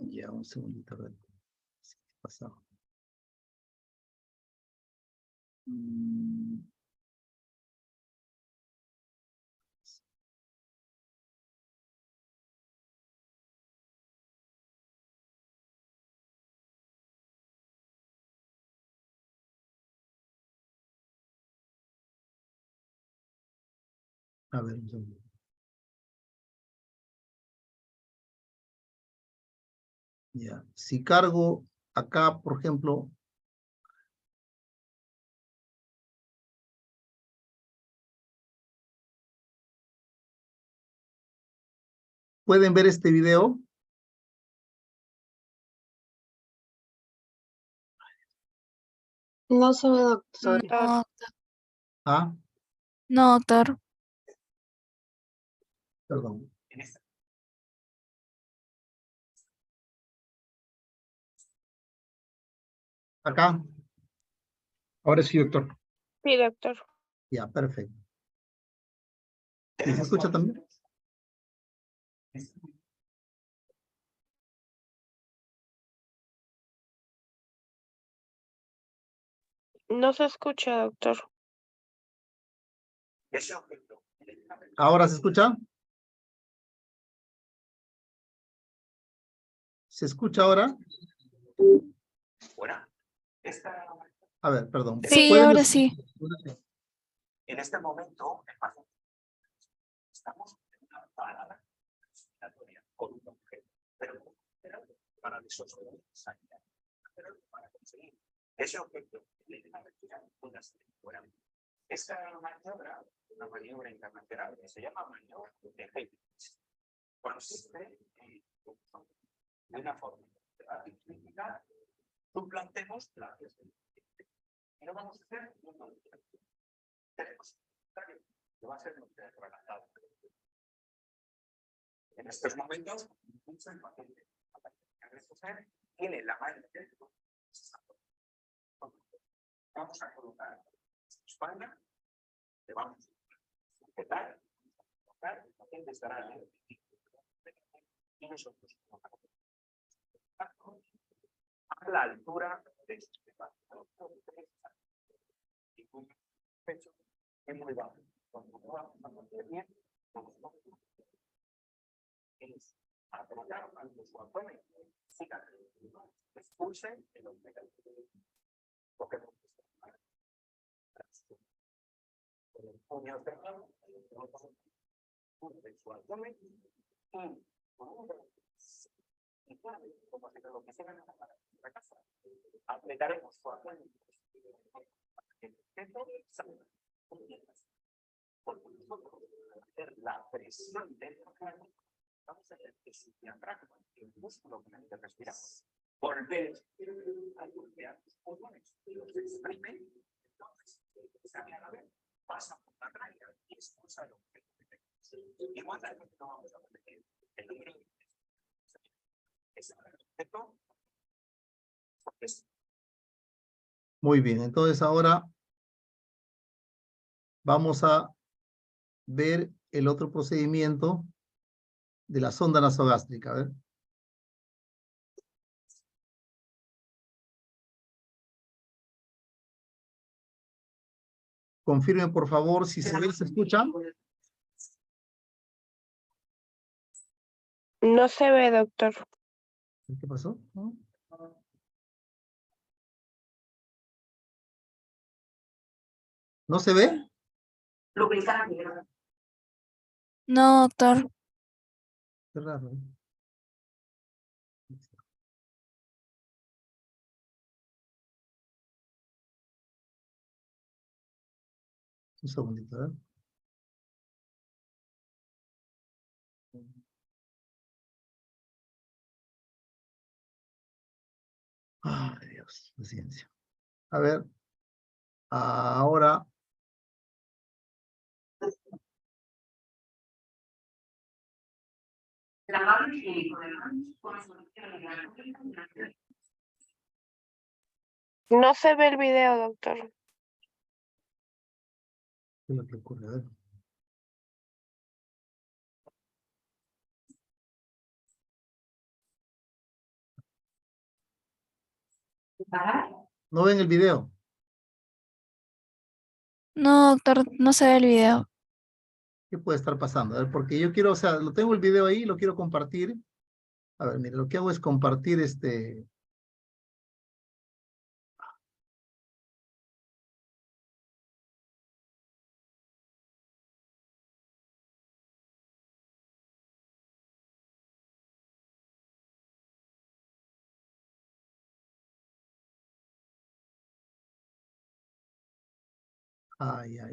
Ya, un segundito, a ver. ¿Qué ha pasado? A ver, un segundo. Ya, si cargo acá, por ejemplo, ¿pueden ver este video? No se ve, doctor. No, Ah, no, doctor. perdón. Acá, Ahora sí, doctor. Sí, doctor. ya, perfecto. ¿Y se escucha también? No se escucha, doctor. ¿Ahora se escucha? ¿Se escucha ahora? A ver, perdón. Sí, ¿Pueden ahora escuchar? sí. En este momento, estamos en una parada respiratoria con un objeto, pero para disolver sanidad, pero para conseguir ese objeto de la respirar una fuera. Esta maniobra, una maniobra internacional que se llama maniobra de Heimlich, consiste en una forma aritmética. Suplantemos la y no vamos a hacer tenemos que va a ser relajado. En estos momentos, el paciente tiene la mano dentro. Vamos a colocar su espalda, le vamos a sujetar, el paciente estará en el y nosotros a la altura de este pecho es muy bajo. Es apretar antes su abdomen, expulse el ombligo. Con el puño cerrado, de su abdomen y como si lo quisieran la casa. Apretaremos su abdomen. El pecho salga. Porque nosotros hacer la presión dentro vamos a hacer que se diafragma, el músculo con el que respiramos, volver a golpear los pulmones, los exprimen, entonces sale a la vez, pasa por la raya y expulsa el objeto que tenemos. Igualmente no vamos a repetir el número de es el objeto. Muy bien, entonces ahora vamos a ver el otro procedimiento de la sonda nasogástrica. A ver. Confirmen, por favor, si se ve y se escucha. No se ve, doctor. ¿Qué pasó? ¿No se ve? No, doctor. Qué raro. Un segundito, ¿eh? Ay, Dios, paciencia. A ver, ahora. No se ve el video, doctor. ¿Qué es lo que ocurre? A ver. ¿No ven el video? No, doctor, no se ve el video. ¿Qué puede estar pasando? A ver, porque yo quiero, o sea, lo tengo el video ahí, lo quiero compartir. A ver, mire, lo que hago es compartir este.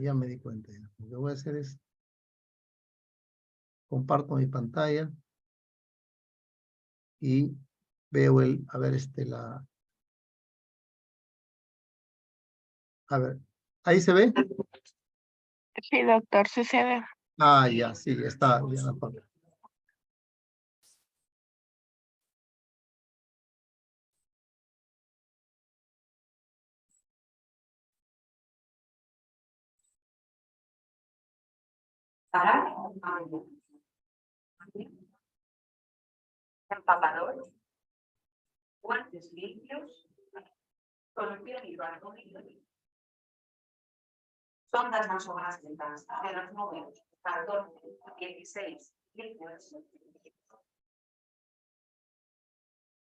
Ya me di cuenta. Lo que voy a hacer es comparto mi pantalla y veo a ver, a ver, ¿ahí se ve? Sí, doctor, sí se ve. Ya, sí, está bien la pantalla. Empapador, guantes limpios, solución hidroalcohólica, sondas nasogástricas de los números 14, 16, 18,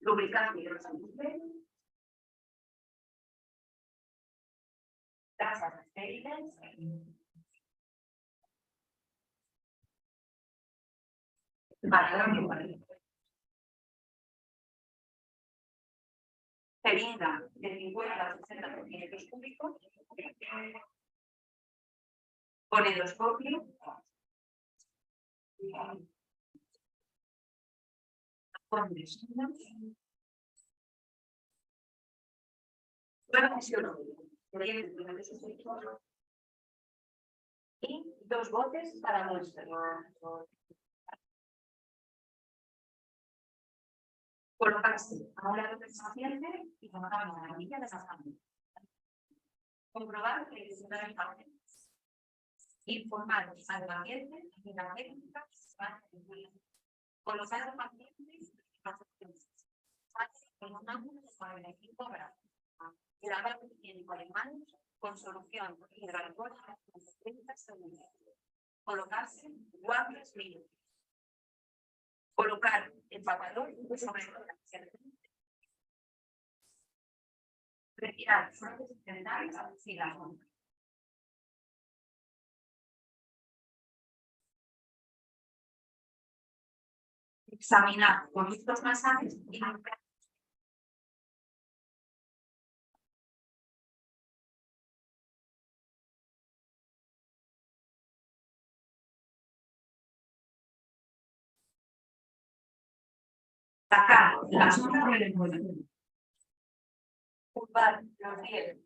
lubricante hidrosaludable, gasas estériles, jeringa de 50 a 60 centímetros cúbicos, con endoscopio, con desnudos, prueba fisiológica, y 2 botes para muestra. Colocarse a un lado del paciente y colocar la manilla de la familia. Comprobar que el paciente. Informar al paciente de la técnica para colocar al paciente en un ángulo de 45 grados. Grabar el higiénico de manos con solución hidroalcohólica en 30 segundos. Colocarse guantes limpios. Colocar el papador sobre la serpiente. Retirar fuertes intentales y la sombra. Examinar conductos nasales y limpiar. Sacar la sonda del envoltorio. Curvar los rieles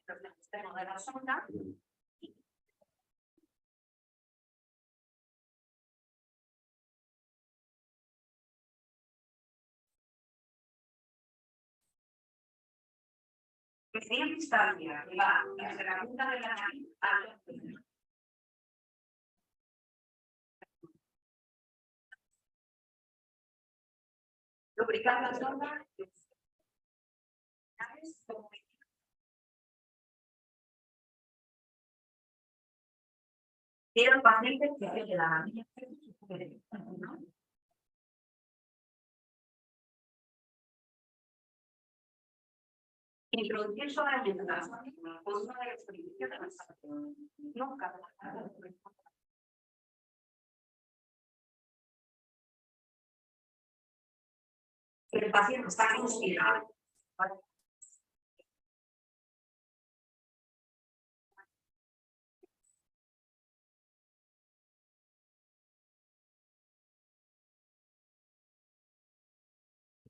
del extremo de la sonda. Medir distancia va desde la punta de la nariz al ojo. Lubricar la sonda. Quiero pacientes que se le dan introducir solamente la sonda por una de las predicciones nunca. El paciente está conspirado.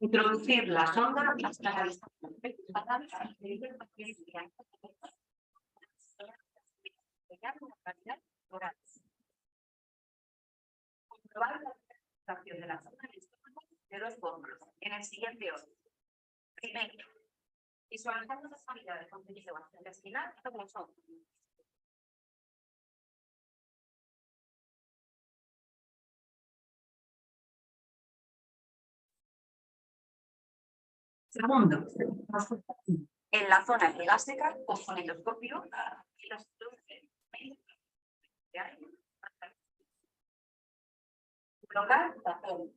Introducir la sonda hasta la distancia. Comprobar la penetración de la sonda en el estómago de dos formas, en el siguiente orden. Primero, visualizando las unidades de contenido intestinal como son. Segundo, en la zona epigástrica con endoscopio y los colocar papel.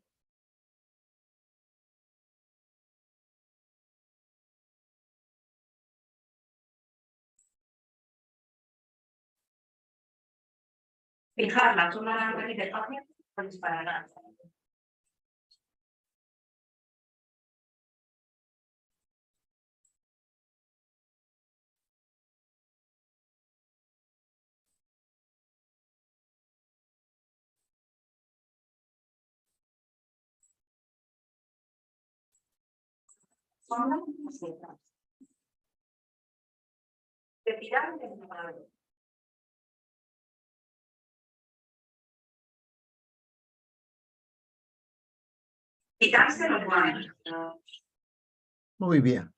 Fijar la zona de la nariz del paciente con disparar. Sonda secas. Retirar el separador. Quitarse los guantes. Muy bien.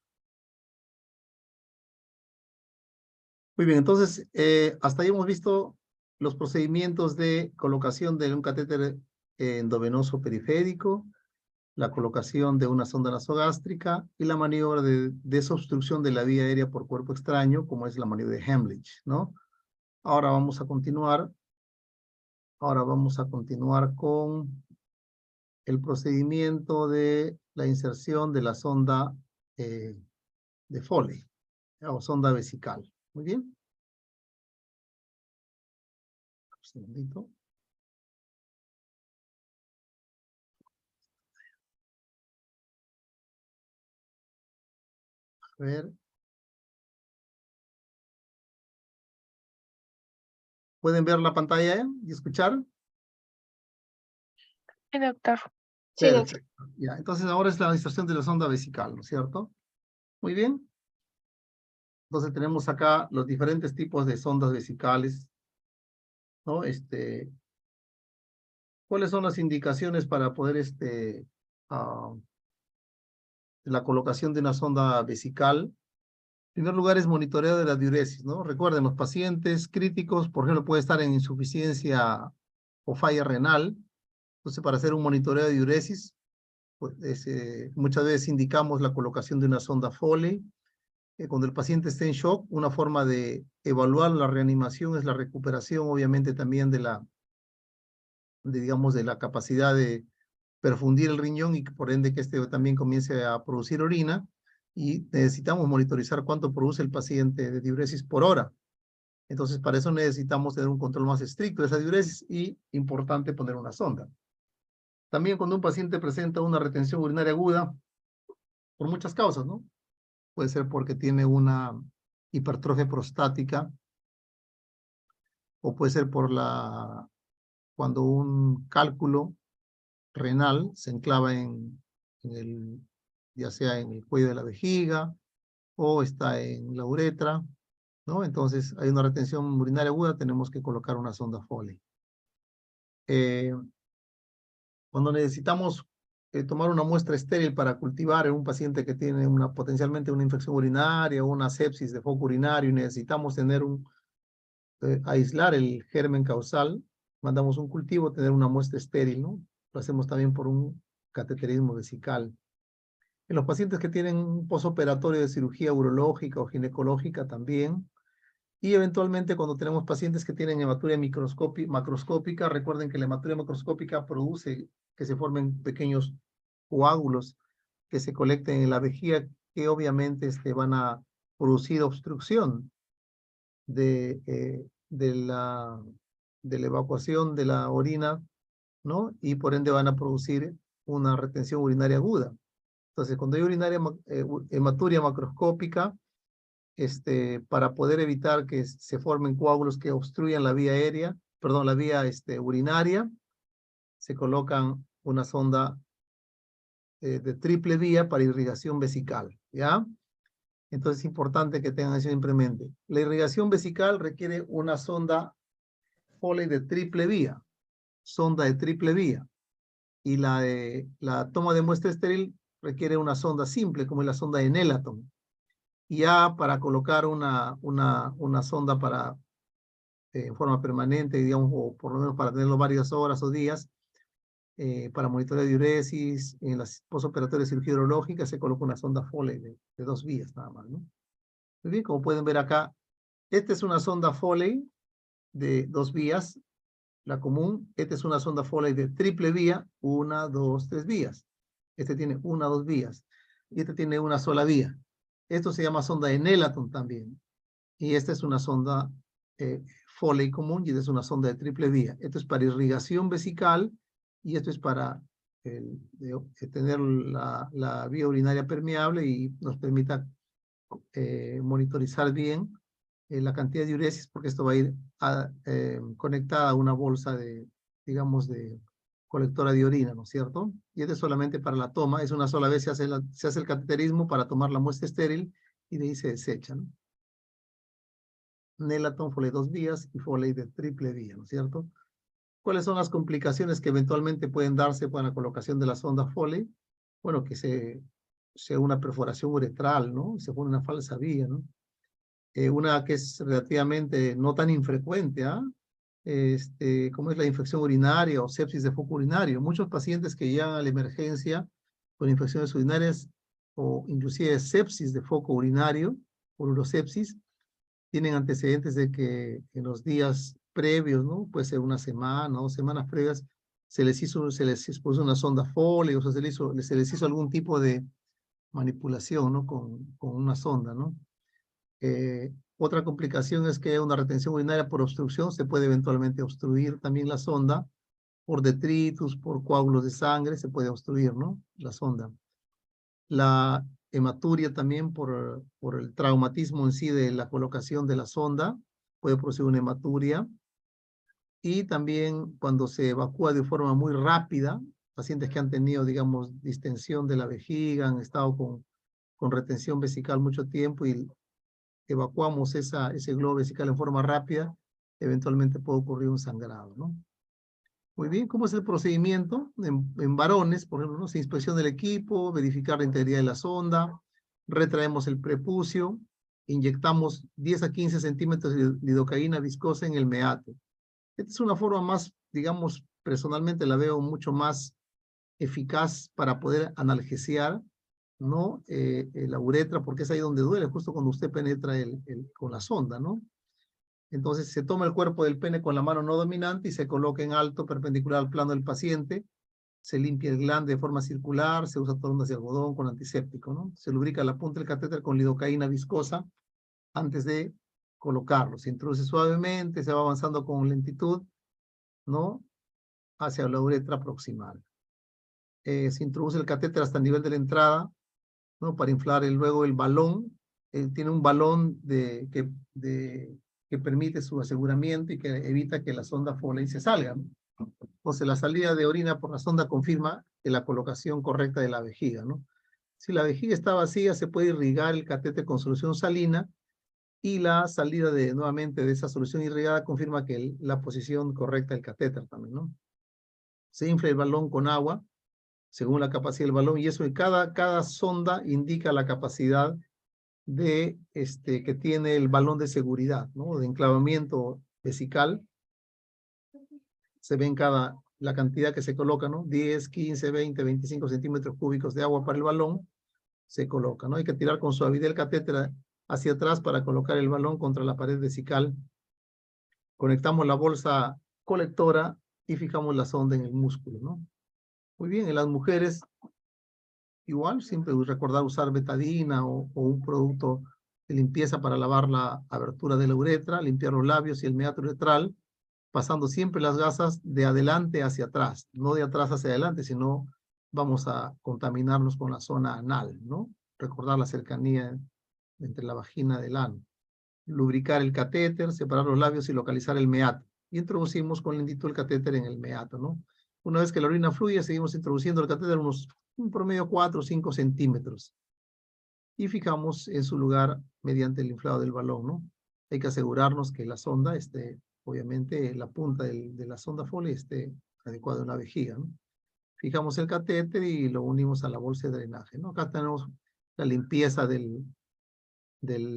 Muy bien, entonces, hasta ahí hemos visto los procedimientos de colocación de un catéter endovenoso periférico, la colocación de una sonda nasogástrica y la maniobra de desobstrucción de la vía aérea por cuerpo extraño, como es la maniobra de Hemlich, ¿no? Ahora vamos a continuar. Ahora vamos a continuar con el procedimiento de la inserción de la sonda de Foley, o sonda vesical. Muy bien. Un segundito. A ver. ¿Pueden ver la pantalla y escuchar? Sí, doctor. Perfecto. Ya, entonces ahora es la inserción de la sonda vesical, ¿no es cierto? Muy bien. Entonces tenemos acá los diferentes tipos de sondas vesicales, ¿no? ¿Cuáles son las indicaciones para poder, la colocación de una sonda vesical? En primer lugar es monitoreo de la diuresis, ¿no? Recuerden, los pacientes críticos, por ejemplo, puede estar en insuficiencia o falla renal. Entonces, para hacer un monitoreo de diuresis, pues, muchas veces indicamos la colocación de una sonda Foley. cuando el paciente esté en shock, una forma de evaluar la reanimación es la recuperación, obviamente, también digamos, de la capacidad de perfundir el riñón y por ende que este también comience a producir orina, y necesitamos monitorizar cuánto produce el paciente de diuresis por hora. Entonces, para eso necesitamos tener un control más estricto de esa diuresis y, importante, poner una sonda. También cuando un paciente presenta una retención urinaria aguda, por muchas causas, ¿no? Puede ser porque tiene una hipertrofia prostática, o puede ser cuando un cálculo renal se enclava ya sea en el cuello de la vejiga, o está en la uretra, ¿no? Entonces hay una retención urinaria aguda, tenemos que colocar una sonda Foley. Cuando necesitamos tomar una muestra estéril para cultivar en un paciente que tiene potencialmente una infección urinaria o una sepsis de foco urinario y necesitamos tener aislar el germen causal, mandamos un cultivo, tener una muestra estéril, ¿no? Lo hacemos también por un cateterismo vesical. En los pacientes que tienen un posoperatorio de cirugía urológica o ginecológica también, y eventualmente cuando tenemos pacientes que tienen hematuria macroscópica, recuerden que la hematuria macroscópica produce que se formen pequeños coágulos que se colecten en la vejiga, que obviamente van a producir obstrucción de la evacuación de la orina, ¿no? Y por ende van a producir una retención urinaria aguda. Entonces, cuando hay hematuria macroscópica, para poder evitar que se formen coágulos que obstruyan la vía aérea, perdón, la vía urinaria, se colocan una sonda de triple vía para irrigación vesical, ¿ya? Entonces es importante que tengan eso siempre en mente. La irrigación vesical requiere una sonda Foley de triple vía, sonda de triple vía, y la toma de muestra estéril requiere una sonda simple, como es la sonda de Nelaton. Y ya para colocar una sonda para en forma permanente, digamos, o por lo menos para tenerlo varias horas o días, para monitorear diuresis, en las posoperatorias de cirugía urológica se coloca una sonda Foley de 2 vías nada más, ¿no? Muy bien, como pueden ver acá, esta es una sonda Foley de 2 vías, la común. Esta es una sonda Foley de triple vía, 1, 2, 3 vías. Este tiene 1, 2 vías. Y este tiene una sola vía. Esto se llama sonda de Nelaton también. Y esta es una sonda Foley común y esta es una sonda de triple vía. Esto es para irrigación vesical y esto es para tener la vía urinaria permeable y nos permita monitorizar bien la cantidad de diuresis, porque esto va a ir conectada a una bolsa digamos, de colectora de orina, ¿no es cierto? Y este es solamente para la toma, es una sola vez se hace el cateterismo para tomar la muestra estéril y de ahí se desecha, ¿no? Nelaton, Foley 2 vías y Foley de triple vía, ¿no es cierto? ¿Cuáles son las complicaciones que eventualmente pueden darse con la colocación de la sonda Foley? Bueno, que sea una perforación uretral, ¿no? Se pone una falsa vía, ¿no? Una que es relativamente no tan infrecuente, ¿ah? Como es la infección urinaria o sepsis de foco urinario. Muchos pacientes que llegan a la emergencia con infecciones urinarias o inclusive sepsis de foco urinario, por urosepsis, tienen antecedentes de que en los días previos, ¿no? Puede ser una semana o 2 semanas previas, se les puso una sonda Foley, o sea, se les hizo algún tipo de manipulación, ¿no? Con una sonda, ¿no? Otra complicación es que una retención urinaria por obstrucción se puede eventualmente obstruir también la sonda, por detritus, por coágulos de sangre, se puede obstruir, ¿no? La sonda. La hematuria también por el traumatismo en sí de la colocación de la sonda, puede producir una hematuria. Y también cuando se evacúa de forma muy rápida, pacientes que han tenido, digamos, distensión de la vejiga, han estado con retención vesical mucho tiempo y evacuamos ese globo vesical en forma rápida, eventualmente puede ocurrir un sangrado, ¿no? Muy bien, ¿cómo es el procedimiento? En varones, por ejemplo, ¿no? Se inspecciona el equipo, verificar la integridad de la sonda, retraemos el prepucio, inyectamos 10 a 15 centímetros de lidocaína viscosa en el meato. Esta es una forma más, digamos, personalmente la veo mucho más eficaz para poder analgesiar ¿no? La uretra, porque es ahí donde duele, justo cuando usted penetra con la sonda, ¿no? Entonces se toma el cuerpo del pene con la mano no dominante y se coloca en alto, perpendicular al plano del paciente. Se limpia el glande de forma circular, se usa toallas de algodón con antiséptico, ¿no? Se lubrica la punta del catéter con lidocaína viscosa antes de colocarlo. Se introduce suavemente, se va avanzando con lentitud, ¿no? Hacia la uretra proximal. Se introduce el catéter hasta el nivel de la entrada, ¿no? Para inflar luego el balón. Tiene un balón que permite su aseguramiento y que evita que la sonda Foley se salga, ¿no? Entonces la salida de orina por la sonda confirma que la colocación correcta de la vejiga, ¿no? Si la vejiga está vacía, se puede irrigar el catéter con solución salina y la salida nuevamente de esa solución irrigada confirma que la posición correcta del catéter también, ¿no? Se infla el balón con agua según la capacidad del balón y eso en cada sonda indica la capacidad que tiene el balón de seguridad, ¿no? De enclavamiento vesical. Se ve en la cantidad que se coloca, ¿no? 10, 15, 20, 25 centímetros cúbicos de agua para el balón se coloca, ¿no? Hay que tirar con suavidad el catéter hacia atrás para colocar el balón contra la pared vesical. Conectamos la bolsa colectora y fijamos la sonda en el músculo, ¿no? Muy bien, en las mujeres igual, siempre recordar usar betadina o un producto de limpieza para lavar la abertura de la uretra, limpiar los labios y el meato uretral, pasando siempre las gasas de adelante hacia atrás, no de atrás hacia adelante, sino vamos a contaminarnos con la zona anal, ¿no? Recordar la cercanía entre la vagina y el ano. Lubricar el catéter, separar los labios y localizar el meato. Y introducimos con lentitud el catéter en el meato, ¿no? Una vez que la orina fluye, seguimos introduciendo el catéter un promedio 4 o 5 centímetros. Y fijamos en su lugar mediante el inflado del balón, ¿no? Hay que asegurarnos que la sonda obviamente la punta de la sonda Foley esté adecuada a una vejiga, ¿no? Fijamos el catéter y lo unimos a la bolsa de drenaje, ¿no? Acá tenemos la limpieza del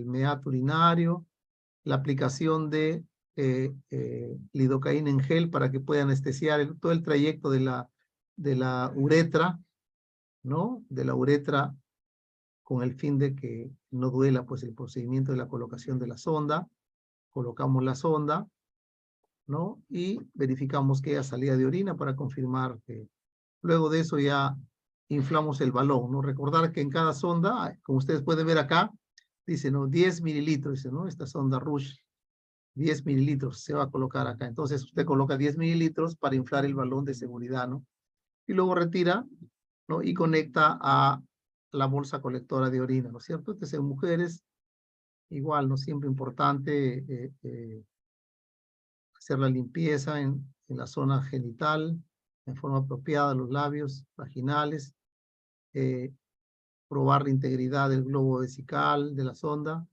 meato urinario, la aplicación de lidocaína en gel para que pueda anestesiar todo el trayecto de la uretra, ¿no? De la uretra con el fin de que no duela pues el procedimiento de la colocación de la sonda. Colocamos la sonda, ¿no? Y verificamos que haya salida de orina para confirmar que luego de eso ya inflamos el balón, ¿no? Recordar que en cada sonda, como ustedes pueden ver acá, dice, ¿no? 10 mililitros, dice, ¿no? Esta sonda Rush, 10 mililitros se va a colocar acá. Entonces usted coloca 10 mililitros para inflar el balón de seguridad, ¿no? Y luego retira, ¿no? Y conecta a la bolsa colectora de orina, ¿no es cierto? Entonces en mujeres, igual, ¿no? Siempre importante hacer la limpieza en la zona genital, en forma apropiada, los labios vaginales, probar la integridad del globo vesical, de la sonda,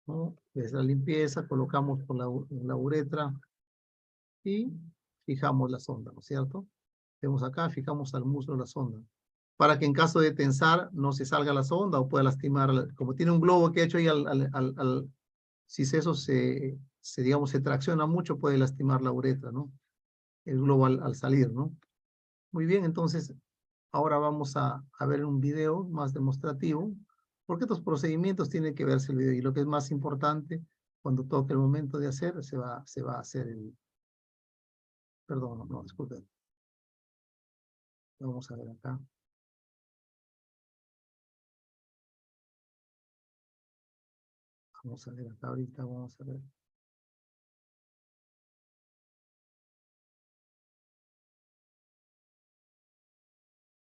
¿no? Desde la limpieza, colocamos por la uretra y fijamos la sonda, ¿no es cierto? Vemos acá, fijamos al muslo la sonda, para que en caso de tensar no se salga la sonda o pueda lastimar, como tiene un globo que ha hecho ahí si eso digamos, se tracciona mucho, puede lastimar la uretra, ¿no? El globo al salir, ¿no? Muy bien, entonces, ahora vamos a ver un video más demostrativo, porque estos procedimientos tienen que verse el video, y lo que es más importante, cuando toque el momento de hacer, se va a hacer perdón, no, disculpen. Vamos a ver acá. Vamos a ver acá ahorita, vamos a ver.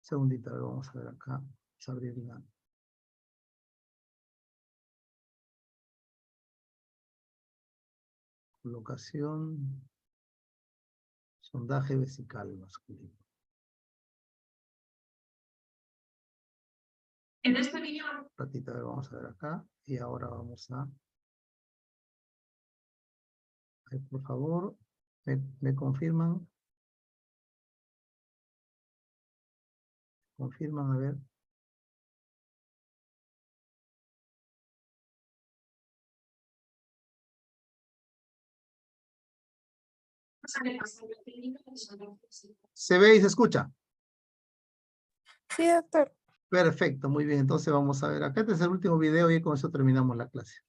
Segundito, vamos a ver acá. Vamos a abrir la colocación. Sondaje vesical masculino. En este video. Ratito, a ver, vamos a ver acá. Y ahora vamos a... por favor, me confirman. Confirman, a ver. ¿Se ve y se escucha? Sí, doctor. Perfecto, muy bien. Entonces vamos a ver. Acá este es el último video y con eso terminamos la clase.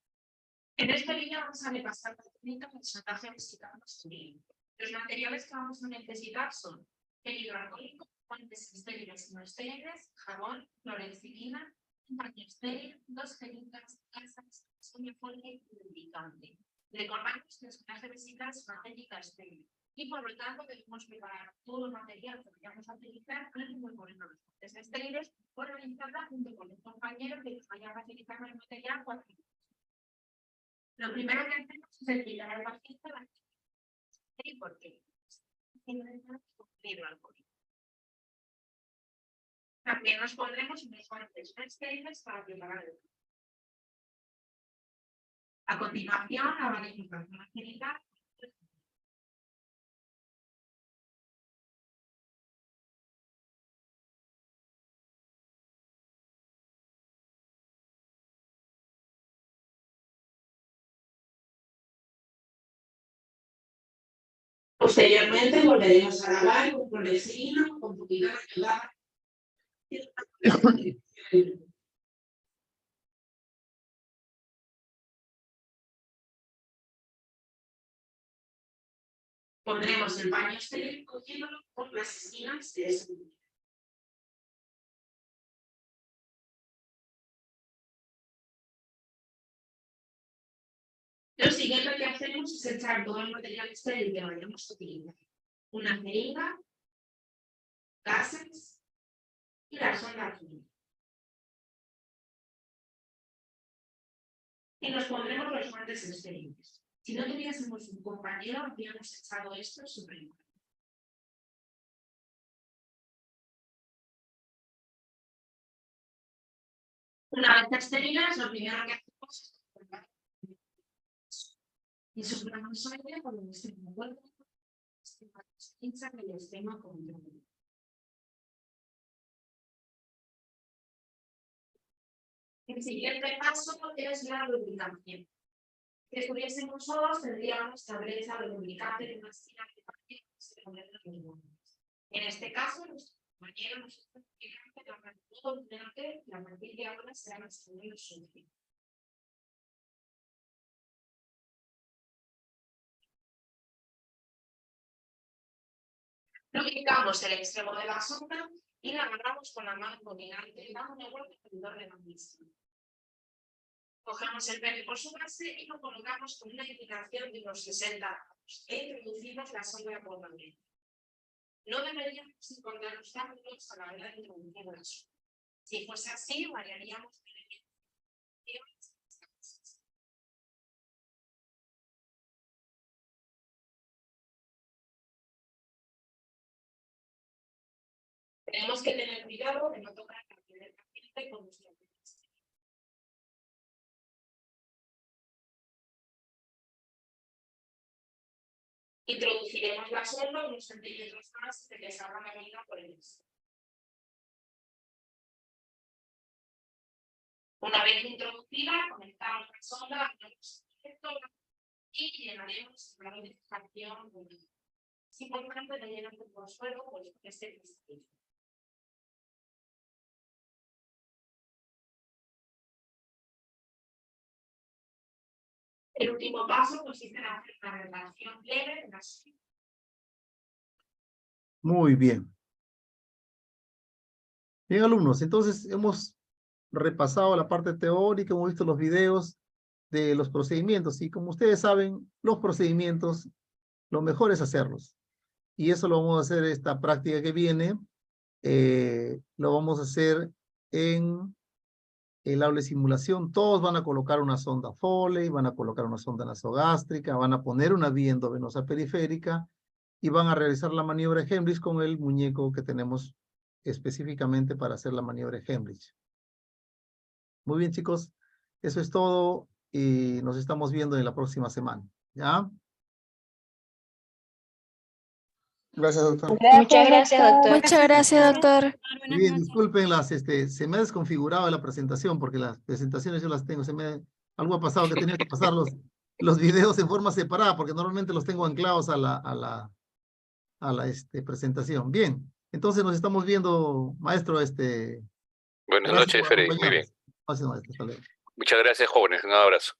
En este vídeo vamos a repasar la técnica de sondaje vesical masculino. Los materiales que vamos a necesitar son el hidroalcohólico, fuentes estériles y no estériles, jabón, clorexidina, un paño estéril, 2 jeringas, gasas, uniforme y lubricante. Recordamos que el sondaje vesical es una técnica estéril y por lo tanto debemos preparar todo el material que vayamos a utilizar antes de poner los fuentes estériles o realizarla junto con el compañero que nos vaya a facilitar el material o actividad. Lo primero que hacemos es cepillar al paciente la ¿y por qué? También nos pondremos unos guantes estériles para preparar el plato. A continuación, lavaremos la zona genital. Posteriormente volveremos a lavar con clorexidina, con un poquito de lava. Pondremos el paño estéril cogiéndolo por las esquinas de ese punto. Lo siguiente que hacemos es echar todo el material estéril que vayamos a utilizar. Una jeringa, gases y la sonda química. Y nos pondremos los guantes estériles. Si no tuviésemos un compañero, habríamos echado esto sobre el cuerpo. Una vez estériles, lo primero que hacemos es colocar y soplamos aire por el extremo cuerpo, pincha que el extremo contrario. El siguiente paso es la lubricación. Si estuviésemos solos, tendríamos nuestra brecha de lubricante de una esquina de papel que se pone en los guantes. En este caso, nuestro compañero nos está explicando que a partir de ahora será más o menos sucio. Lubricamos el extremo de la sonda y la agarramos con la mano dominante, dando una vuelta alrededor de la misma. Cogemos el pene por su base y lo colocamos con una inclinación de unos 60 grados e introducimos la sonda por la media. No deberíamos encontrar obstáculos a la hora de introducir la sonda. Si fuese así, variaríamos el elemento. Tenemos que tener cuidado de no tocar la piel del paciente con nuestro pene. Introduciremos la sonda unos centímetros más de que salga la vida por el extremo. Una vez introducida, conectamos la sonda al receptor y llenaremos la notificación. Es importante de llenar por suelo, pues que esté listo. El último paso consiste en hacer una relación leve de las. Muy bien. Bien, alumnos, entonces hemos repasado la parte teórica, hemos visto los videos de los procedimientos y como ustedes saben, los procedimientos, lo mejor es hacerlos. Y eso lo vamos a hacer esta práctica que viene, lo vamos a hacer en el aula de simulación. Todos van a colocar una sonda Foley, van a colocar una sonda nasogástrica, van a poner una vía endovenosa periférica y van a realizar la maniobra de Heimlich con el muñeco que tenemos específicamente para hacer la maniobra de Heimlich. Muy bien, chicos. Eso es todo y nos estamos viendo en la próxima semana. ¿Ya? Gracias, doctor. Muchas gracias, doctor. Muchas gracias, doctor. Muy bien, disculpen se me ha desconfigurado la presentación porque las presentaciones yo las tengo, algo ha pasado que tenía que pasar los videos en forma separada porque normalmente los tengo anclados a la presentación. Bien, entonces nos estamos viendo, maestro, Buenas Gracias noches, por Freddy. Muy bien. acompañarnos. Gracias, maestro. Hasta luego. Muchas gracias, jóvenes. Un abrazo.